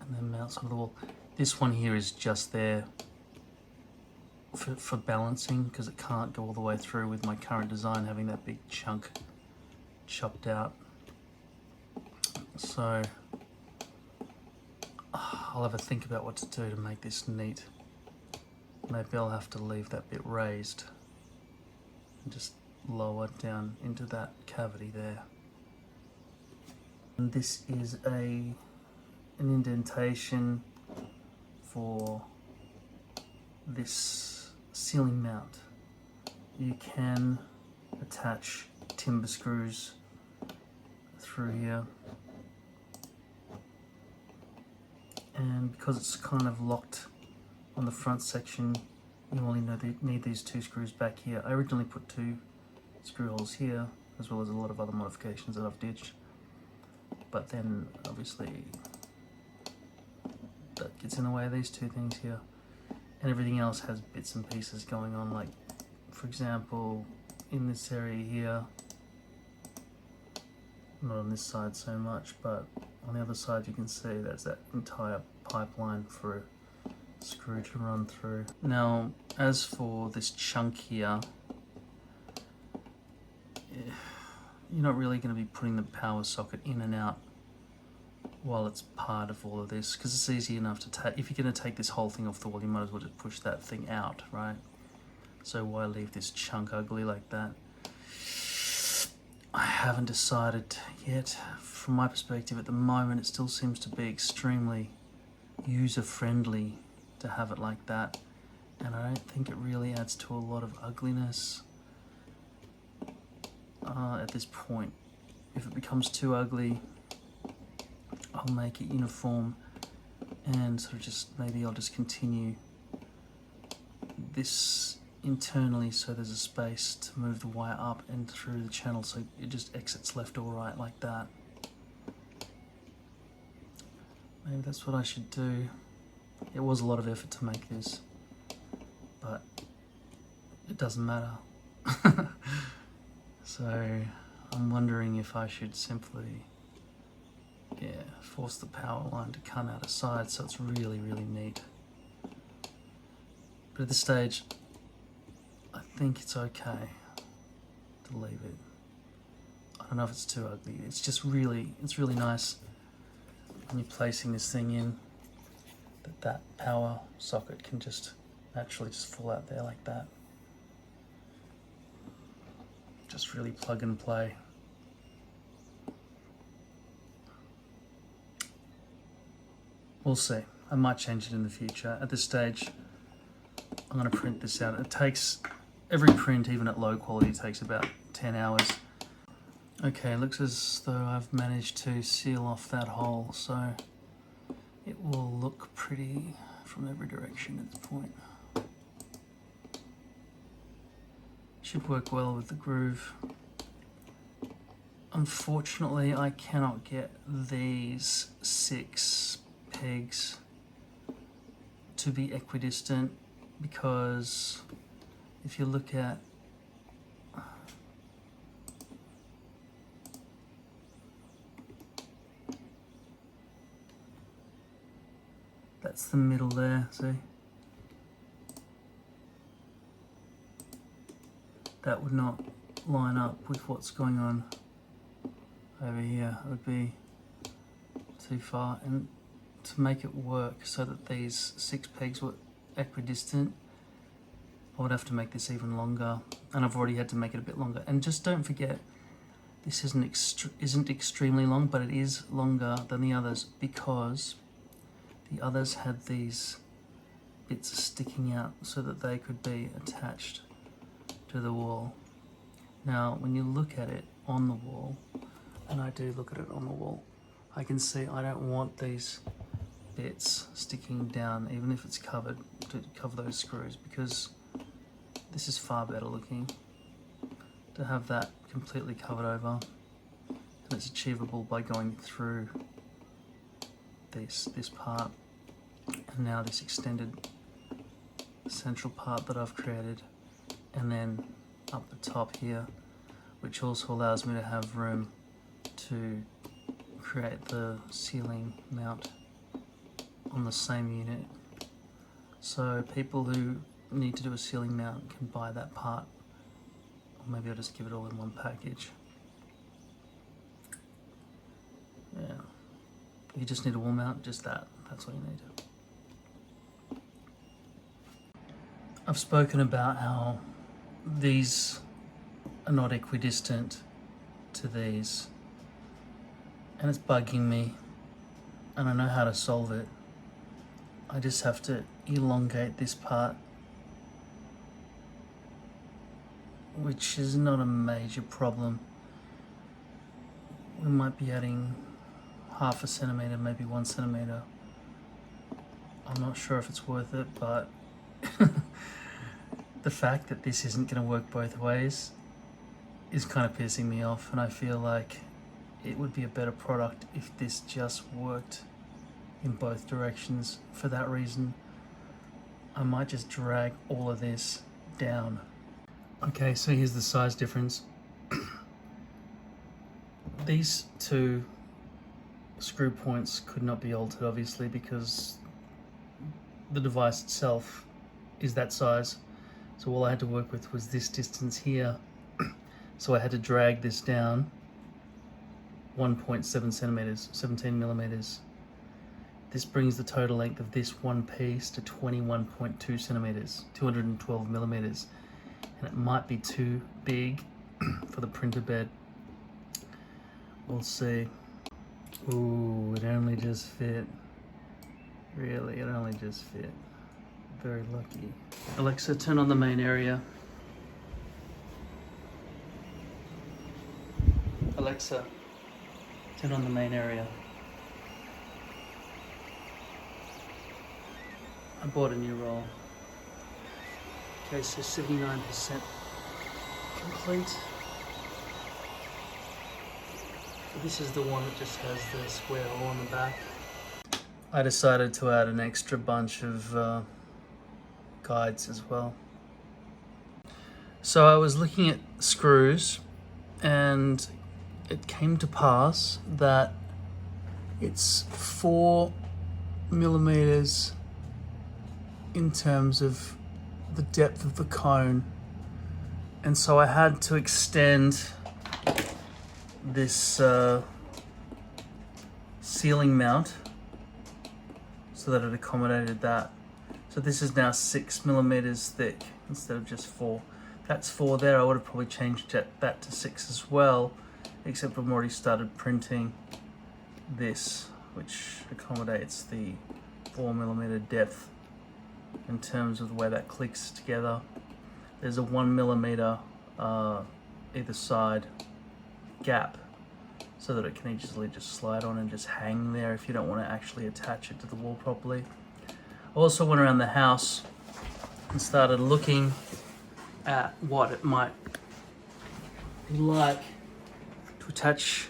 and then mounts onto the wall. This one here is just there for balancing, because it can't go all the way through with my current design having that big chunk chopped out. So I'll have a think about what to do to make this neat. Maybe I'll have to leave that bit raised and just lower down into that cavity there. And this is an indentation for this ceiling mount. You can attach timber screws through here, and because it's kind of locked on the front section, you only need these 2 screws back here. I originally put 2 screw holes here, as well as a lot of other modifications that I've ditched, but then obviously that gets in the way of these 2 things here, and everything else has bits and pieces going on. Like, for example, in this area here, not on this side so much, but on the other side you can see there's that entire pipeline for a screw to run through. Now, as for this chunk here, you're not really going to be putting the power socket in and out while it's part of all of this, because it's easy enough to take. If you're going to take this whole thing off the wall, you might as well just push that thing out, right? So why leave this chunk ugly like that? I haven't decided yet. From my perspective at the moment, it still seems to be extremely user-friendly to have it like that, and I don't think it really adds to a lot of ugliness at this point. If it becomes too ugly, I'll make it uniform, and sort of just, maybe I'll just continue this internally so there's a space to move the wire up and through the channel, so it just exits left or right like that. Maybe that's what I should do. It was a lot of effort to make this, but it doesn't matter. So I'm wondering if I should simply force the power line to come out of side so it's really, really neat. But at this stage, I think it's okay to leave it. I don't know if it's too ugly. It's just really, it's really nice when you're placing this thing in, that power socket can just naturally just fall out there like that. Just really plug and play. We'll see. I might change it in the future. At this stage, I'm going to print this out. It takes, every print, even at low quality, takes about 10 hours. Okay, looks as though I've managed to seal off that hole, so it will look pretty from every direction at this point. Should work well with the groove. Unfortunately, I cannot get these 6 pegs to be equidistant, because if you look at that's the middle there, see? That would not line up with what's going on over here. It would be too far, and to make it work so that these 6 pegs were equidistant, I would have to make this even longer, and I've already had to make it a bit longer. And just don't forget, this isn't extremely long, but it is longer than the others, because the others had these bits sticking out so that they could be attached to the wall. Now, when you look at it on the wall, and I do look at it on the wall, I can see I don't want these bits sticking down, even if it's covered, to cover those screws, because this is far better looking to have that completely covered over, and it's achievable by going through this part, and now this extended central part that I've created, and then up the top here, which also allows me to have room to create the ceiling mount on the same unit. So people who need to do a ceiling mount can buy that part, or maybe I'll just give it all in one package. Yeah, you just need a wall mount, just that, That's all you need. I've spoken about how these are not equidistant to these, and it's bugging me, and I know how to solve it. I just have to elongate this part, which is not a major problem. We might be adding 1/2 centimetre, maybe 1 centimetre. I'm not sure if it's worth it, but the fact that this isn't going to work both ways is kind of pissing me off, and I feel like it would be a better product if this just worked in both directions. For that reason, I might just drag all of this down. Okay, so here's the size difference. These two screw points could not be altered, obviously, because the device itself is that size. So all I had to work with was this distance here. So I had to drag this down 1.7 centimeters, 17 millimeters. This brings the total length of this one piece to 21.2 centimeters, 212 millimeters. And it might be too big for the printer bed. We'll see. Ooh, it only just fit. Really, it only just fit. Very lucky. Alexa, turn on the main area. Alexa, turn on the main area. I bought a new roll. Okay, so 79% complete. This is the one that just has the square hole on the back. I decided to add an extra bunch of guides as well. So I was looking at screws, and it came to pass that it's 4 millimeters in terms of the depth of the cone, and so I had to extend this ceiling mount so that it accommodated that. So this is now 6 millimeters thick instead of just 4. That's 4 there. I would have probably changed that to 6 as well, except I've already started printing this, which accommodates the 4 millimeter depth in terms of the way that clicks together. There's a 1 millimeter either side gap so that it can easily just slide on and just hang there if you don't want to actually attach it to the wall properly. I also went around the house and started looking at what it might be like to attach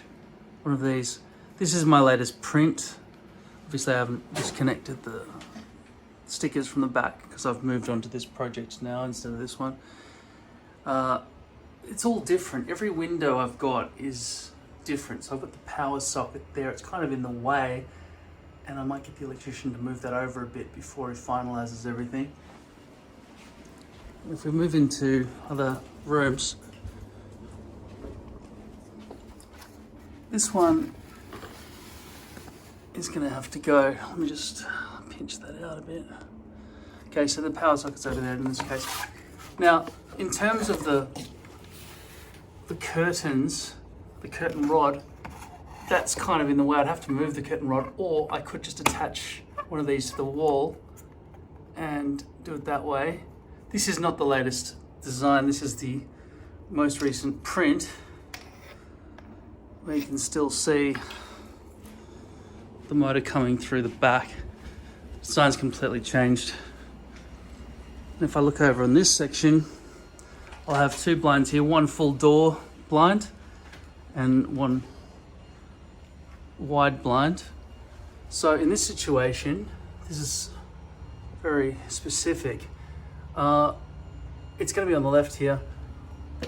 one of these. This is my latest print. Obviously I haven't disconnected the stickers from the back because I've moved on to this project now instead of this one. It's all different. Every window I've got is different. So I've got the power socket there. It's kind of in the way, and I might get the electrician to move that over a bit before he finalizes everything. If we move into other rooms, this one is going to have to go. Let me just pinch that out a bit. Okay, so the power socket's over there in this case. Now, in terms of the curtains, the curtain rod, that's kind of in the way. I'd have to move the curtain rod, or I could just attach one of these to the wall and do it that way. This is not the latest design. This is the most recent print, where you can still see the motor coming through the back. The design's completely changed. And if I look over on this section, I'll have 2 blinds here, one full door blind and one wide blind. So in this situation, this is very specific. It's going to be on the left here.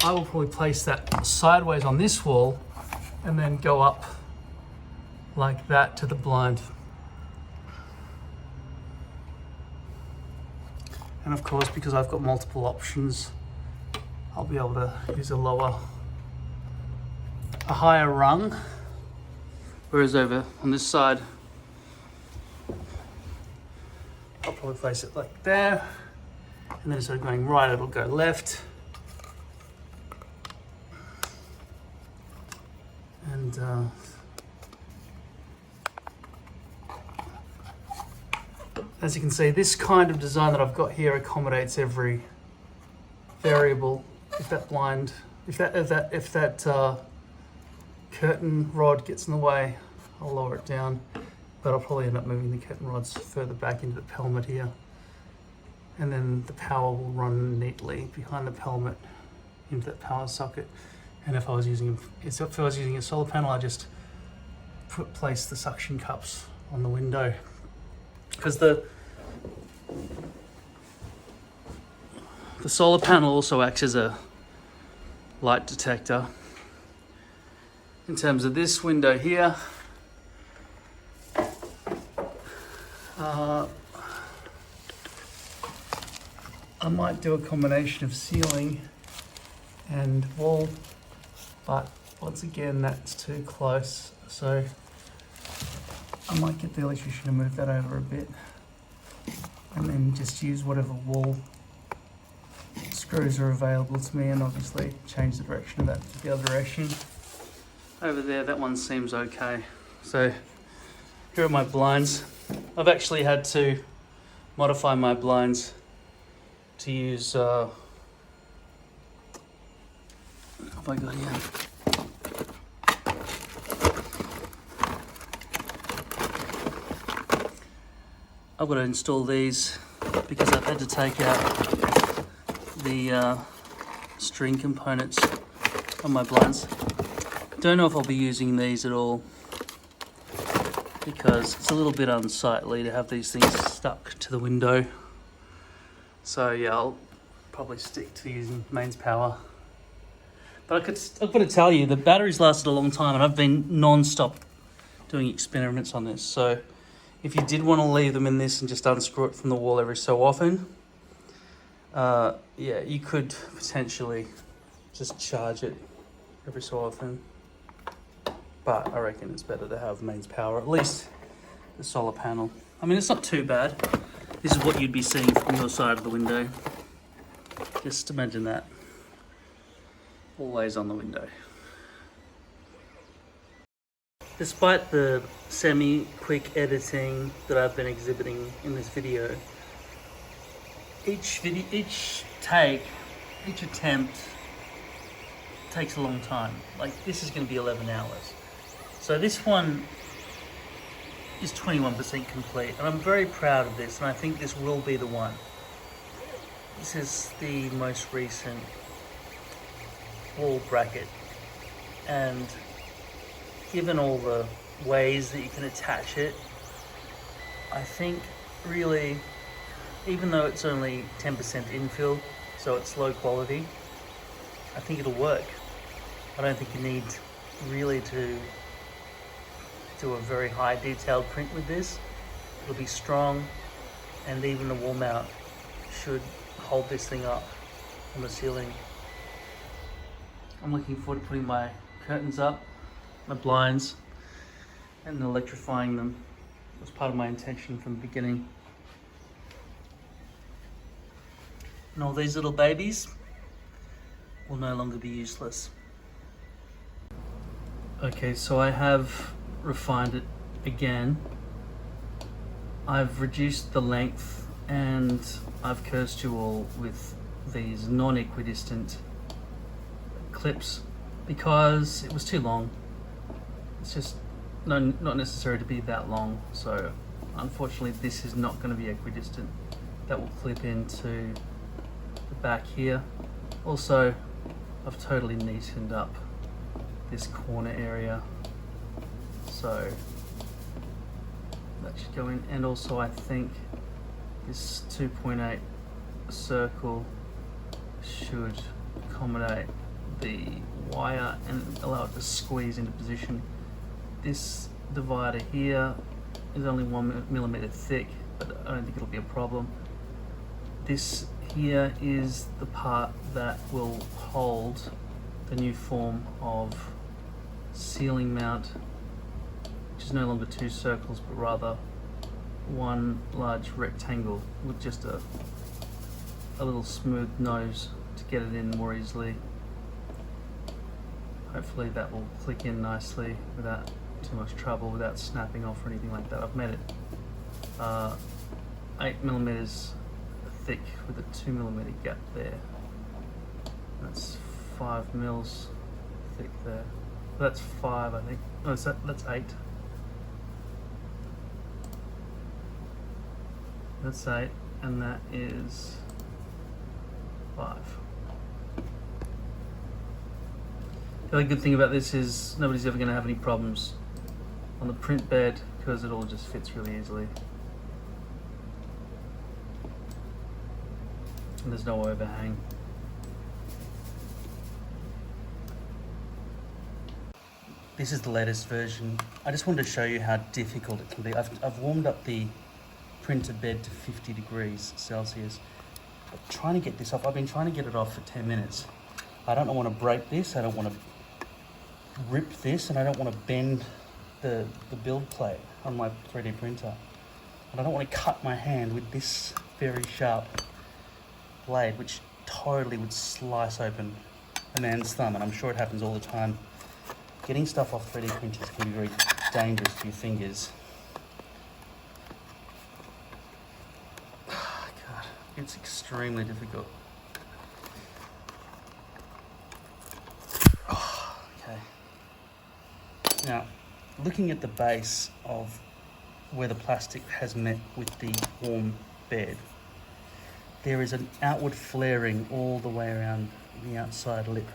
I will probably place that sideways on this wall and then go up like that to the blind. And of course, because I've got multiple options, I'll be able to use a higher rung. Whereas over on this side, probably place it like there. And then instead of going right, it'll go left. And as you can see, this kind of design that I've got here accommodates every variable. If that blind, if that curtain rod gets in the way, I'll lower it down, but I'll probably end up moving the curtain rods further back into the pelmet here. And then the power will run neatly behind the pelmet into that power socket. And if I was using a solar panel, I just place the suction cups on the window, because the solar panel also acts as a light detector. In terms of this window here, I might do a combination of ceiling and wall, but once again that's too close, so I might get the electrician to move that over a bit and then just use whatever wall screws are available to me, and obviously change the direction of that to the other direction. Over there, that one seems okay. So here are my blinds. I've actually had to modify my blinds to use, what have I got here? I've got to install these because I've had to take out the string components on my blinds. Don't know if I'll be using these at all because it's a little bit unsightly to have these things stuck to the window. So yeah, I'll probably stick to using mains power. But I've got to tell you, the batteries lasted a long time, and I've been non-stop doing experiments on this. So if you did want to leave them in this and just unscrew it from the wall every so often, yeah, you could potentially just charge it every so often. But I reckon it's better to have mains power, at least the solar panel. I mean, it's not too bad. This is what you'd be seeing from your side of the window. Just imagine that. Always on the window. Despite the semi-quick editing that I've been exhibiting in this video, each attempt takes a long time. Like, this is going to be 11 hours. So this one is 21% complete, and I'm very proud of this, and I think this will be the one. This is the most recent wall bracket, and given all the ways that you can attach it, I think really, even though it's only 10% infill, so it's low quality, I think it'll work. I don't think you need really to do a very high detailed print with this. It'll be strong, and even the wall mount should hold this thing up on the ceiling. I'm looking forward to putting my curtains up, my blinds, and electrifying them. It was part of my intention from the beginning. And all these little babies will no longer be useless. Okay, so I have refined it again. I've reduced the length, and I've cursed you all with these non-equidistant clips because it was too long. It's just not necessary to be that long, so unfortunately this is not going to be equidistant. That will clip into the back here. Also, I've totally neatened up this corner area, so that should go in. And also I think this 2.8 circle should accommodate the wire and allow it to squeeze into position. This divider here is only 1 millimeter thick, but I don't think it'll be a problem. This here is the part that will hold the new form of ceiling mount, which is no longer 2 circles, but rather one large rectangle with just a little smooth nose to get it in more easily. Hopefully that will click in nicely without too much trouble, without snapping off or anything like that. I've made it 8mm thick with a 2mm gap there. That's 5 mils thick there. That's 5, I think. Oh, that's 8. That's 8, and that is 5. The other good thing about this is nobody's ever going to have any problems on the print bed because it all just fits really easily. And there's no overhang. This is the latest version. I just wanted to show you how difficult it can be. I've warmed up the printer bed to 50 degrees Celsius. But trying to get this off, I've been trying to get it off for 10 minutes. I don't want to break this, I don't want to rip this, and I don't want to bend the build plate on my 3D printer. And I don't want to cut my hand with this very sharp blade, which totally would slice open a man's thumb, and I'm sure it happens all the time. Getting stuff off 3D printers can be very dangerous to your fingers. Oh, God, it's extremely difficult. Oh, okay. Now, looking at the base of where the plastic has met with the warm bed, there is an outward flaring all the way around the outside lip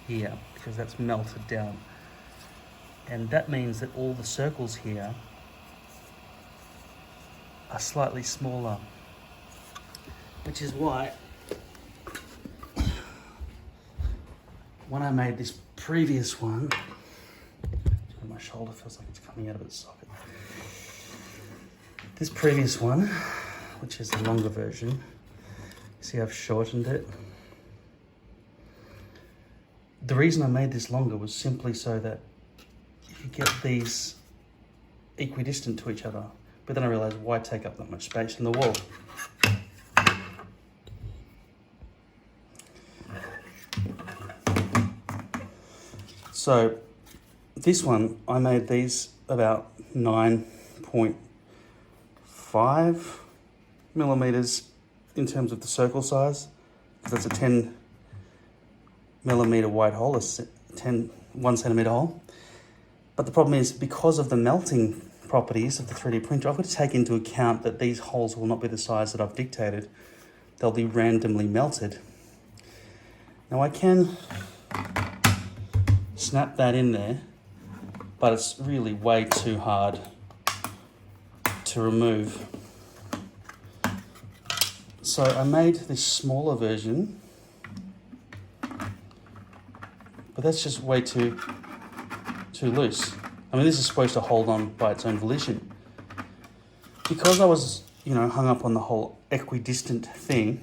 here because that's melted down. And that means that all the circles here are slightly smaller, which is why when I made this previous one, my shoulder feels like it's coming out of its socket. This previous one, which is the longer version, you see I've shortened it. The reason I made this longer was simply so that you get these equidistant to each other. But then I realized, why take up that much space in the wall? So this one, I made these about 9.5mm in terms of the circle size, because that's a 10mm wide hole, a 1 centimeter hole. But the problem is, because of the melting properties of the 3D printer, I've got to take into account that these holes will not be the size that I've dictated. They'll be randomly melted. Now I can snap that in there, but it's really way too hard to remove. So I made this smaller version, but that's just way too loose. I mean, this is supposed to hold on by its own volition. Because I was, hung up on the whole equidistant thing,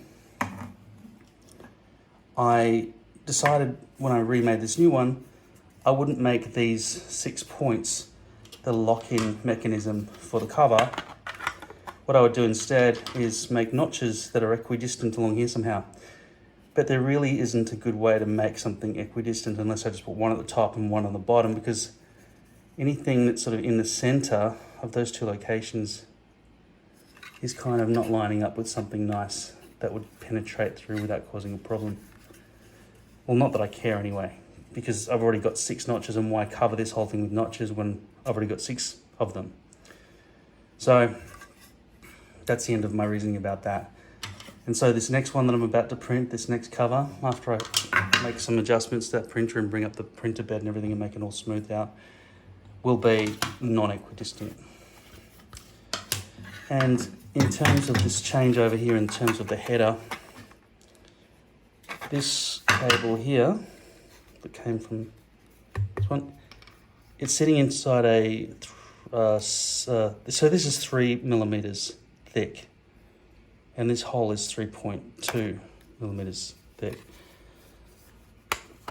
I decided when I remade this new one, I wouldn't make these 6 points the lock-in mechanism for the cover. What I would do instead is make notches that are equidistant along here somehow. But there really isn't a good way to make something equidistant unless I just put one at the top and one on the bottom, because anything that's sort of in the center of those two locations is kind of not lining up with something nice that would penetrate through without causing a problem. Well, not that I care anyway, because I've already got 6 notches, and why cover this whole thing with notches when I've already got 6 of them? So that's the end of my reasoning about that. And so this next one that I'm about to print, this next cover, after I make some adjustments to that printer and bring up the printer bed and everything and make it all smoothed out, will be non-equidistant. And in terms of this change over here, in terms of the header, this cable here that came from this one, it's sitting inside a, so this is 3mm thick, and this hole is 3.2mm thick.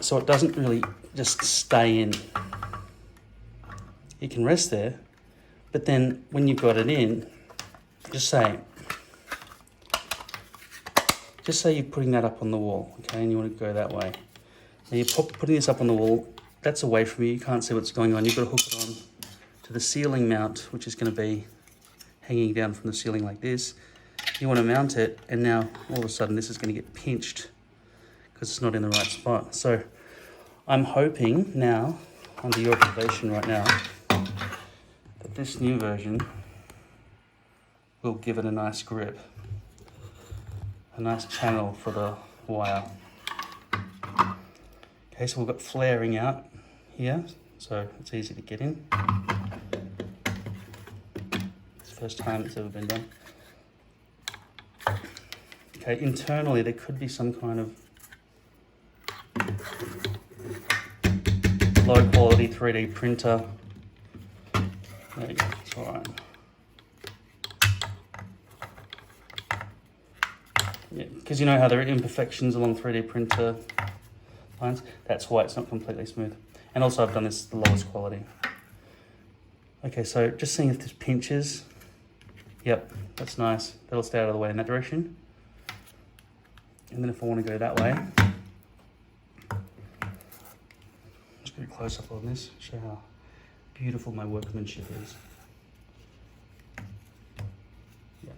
So it doesn't really just stay in. It can rest there, but then when you've got it in, just say you're putting that up on the wall, okay, and you want to go that way. Now you're putting this up on the wall, that's away from you, you can't see what's going on. You've got to hook it on to the ceiling mount, which is going to be hanging down from the ceiling like this. You want to mount it, and now all of a sudden this is going to get pinched because it's not in the right spot. So I'm hoping now, under your observation right now, that this new version will give it a nice grip, a nice channel for the wire. Okay, so we've got flaring out here, so it's easy to get in. It's the first time it's ever been done. Okay, internally there could be some kind of low quality 3D printer. There you go, it's all right. Yeah, because you know how there are imperfections along 3D printer lines? That's why it's not completely smooth. And also I've done this the lowest quality. Okay, so just seeing if this pinches. Yep, that's nice. That'll stay out of the way in that direction. And then if I want to go that way, let's get a close up on this, show how beautiful my workmanship is. Yeah.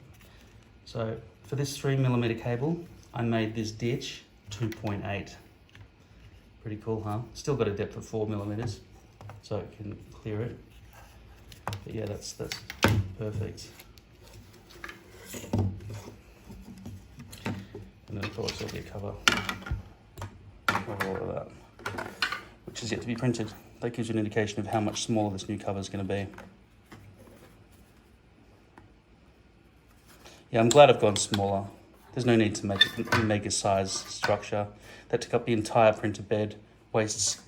So for this 3mm cable, I made this ditch 2.8. Pretty cool, huh? Still got a depth of 4mm, so it can clear it. But yeah, that's perfect. And then of course there'll be a cover of all of that, which is yet to be printed. That gives you an indication of how much smaller this new cover is going to be. Yeah, I'm glad I've gone smaller. There's no need to make it a mega size structure. That took up the entire printer bed, wastes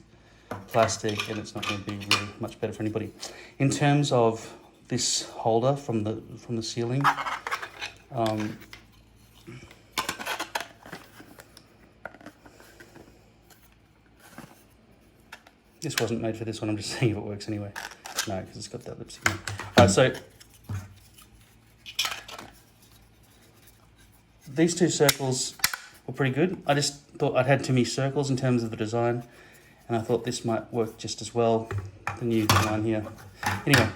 plastic, and it's not going to be really much better for anybody. In terms of this holder from the ceiling, this wasn't made for this one, I'm just saying if it works anyway. No, because it's got that lipstick on. Alright, so these two circles were pretty good. I just thought I'd had too many circles in terms of the design, and I thought this might work just as well, the new design here. Anyway,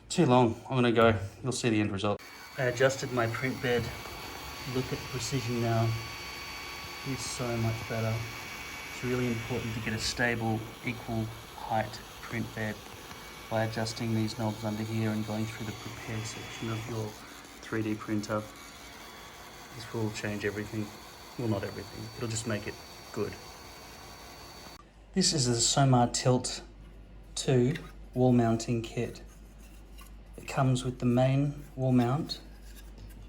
too long, I'm gonna go, you'll see the end result. I adjusted my print bed. Look at the precision now, it's so much better. It's really important to get a stable, equal height print bed by adjusting these knobs under here and going through the prepare section of your 3D printer. This will change everything. Well, not everything, it'll just make it good. This is the Soma Tilt 2 wall mounting kit. It comes with the main wall mount,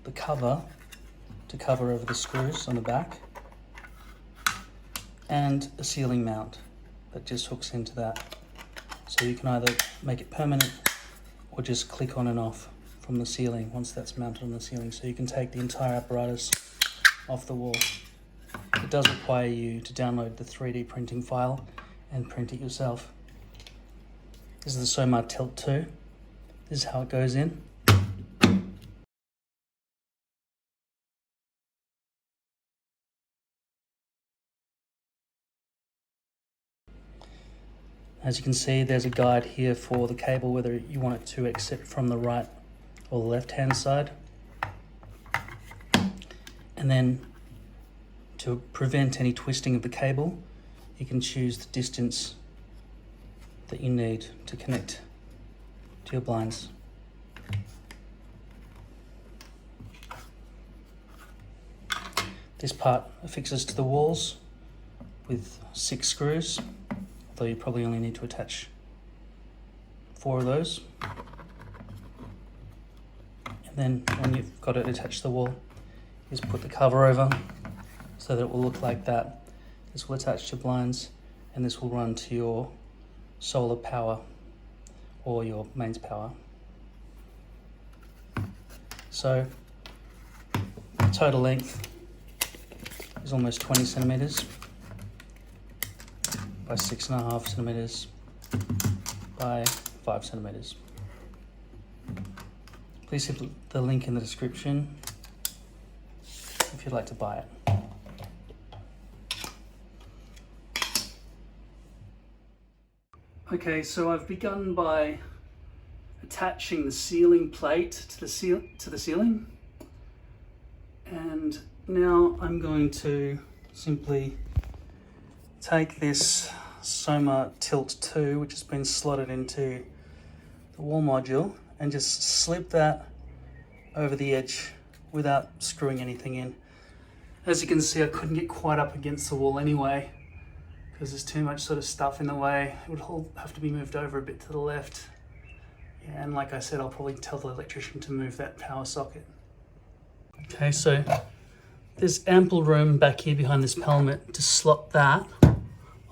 the cover to cover over the screws on the back, and a ceiling mount that just hooks into that. So you can either make it permanent or just click on and off from the ceiling once that's mounted on the ceiling. So you can take the entire apparatus off the wall. It does require you to download the 3D printing file and print it yourself. This is the Soma Tilt 2. This is how it goes in. As you can see, there's a guide here for the cable, whether you want it to exit from the right or the left hand side. And then to prevent any twisting of the cable, you can choose the distance that you need to connect to your blinds. This part affixes to the walls with 6 screws, although you probably only need to attach 4 of those. And then when you've got it attached to the wall, you just put the cover over so that it will look like that. This will attach to blinds, and this will run to your solar power or your mains power. So the total length is almost 20 centimeters by 6.5 centimeters by 5 centimeters. please hit the link in the description if you'd like to buy it. Okay, so I've begun by attaching the ceiling plate to the ceiling, and now I'm going to simply take this Soma Tilt 2, which has been slotted into the wall module, and just slip that over the edge without screwing anything in. As you can see, I couldn't get quite up against the wall anyway, because there's too much sort of stuff in the way. It would have to be moved over a bit to the left. Yeah, and like I said, I'll probably tell the electrician to move that power socket. Okay, so there's ample room back here behind this pelmet to slot that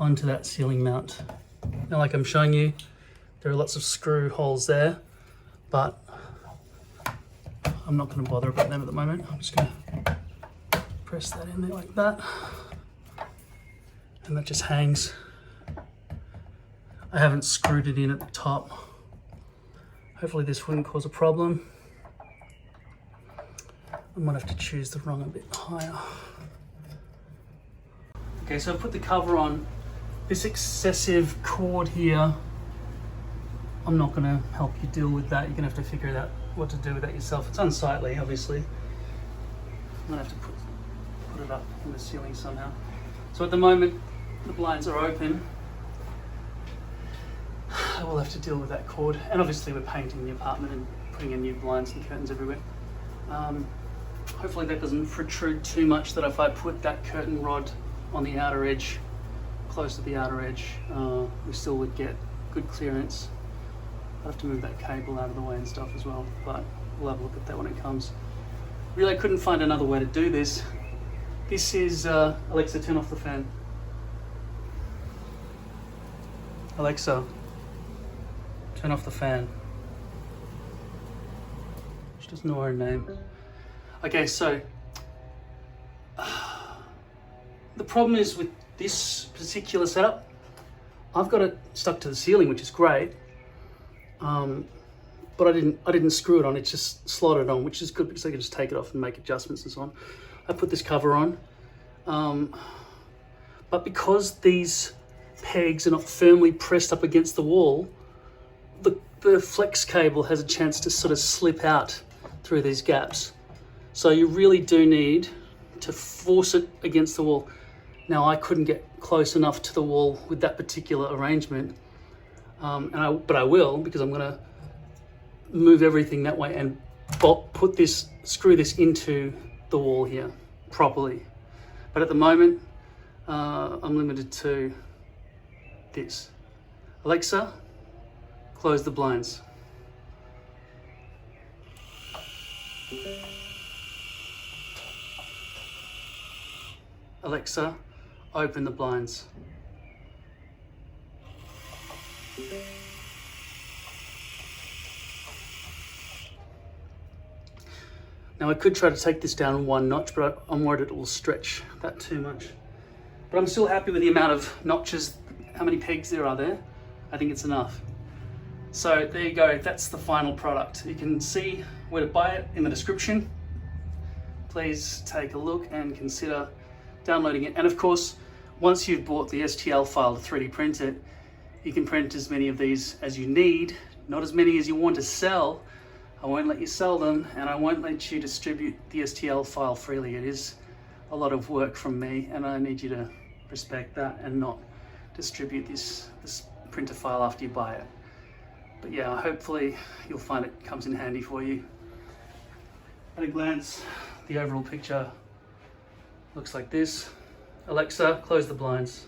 onto that ceiling mount. Now, like I'm showing you, there are lots of screw holes there, but I'm not going to bother about them at the moment. I'm just going to press that in there like that, and that just hangs. I haven't screwed it in at the top. Hopefully this wouldn't cause a problem. I might have to choose the rung a bit higher. Okay, so I've put the cover on. This excessive cord here, I'm not going to help you deal with that. You're going to have to figure out what to do with that yourself. It's unsightly, obviously. I'm going to have to put it up in the ceiling somehow. So at the moment, the blinds are open. I will have to deal with that cord. And obviously we're painting the apartment and putting in new blinds and curtains everywhere. Hopefully that doesn't protrude too much, that if I put that curtain rod on the outer edge, close to the outer edge, we still would get good clearance. I'll have to move that cable out of the way and stuff as well, but we'll have a look at that when it comes. Really, I couldn't find another way to do this. This is, Alexa, turn off the fan. Alexa, turn off the fan. She doesn't know her name. Okay, so the problem is with this particular setup, I've got it stuck to the ceiling, which is great, but I didn't screw it on. It's just slotted on, which is good because I can just take it off and make adjustments and so on. I put this cover on, but because these pegs are not firmly pressed up against the wall, the flex cable has a chance to sort of slip out through these gaps. So you really do need to force it against the wall. Now, I couldn't get close enough to the wall with that particular arrangement, but I will, because I'm going to move everything that way and screw this into the wall here properly. But at the moment, I'm limited to this. Alexa, close the blinds. Alexa, open the blinds. Now I could try to take this down one notch, but I'm worried it will stretch that too much. But I'm still happy with the amount of notches, how many pegs there are there. I think it's enough. So there you go, that's the final product. You can see where to buy it in the description. Please take a look and consider downloading it. And of course, once you've bought the STL file to 3D print it, you can print as many of these as you need, not as many as you want to sell. I won't let you sell them, and I won't let you distribute the STL file freely. It is a lot of work from me, and I need you to respect that and not distribute this printer file after you buy it. But yeah, hopefully you'll find it comes in handy for you. At a glance, the overall picture looks like this. Alexa, close the blinds.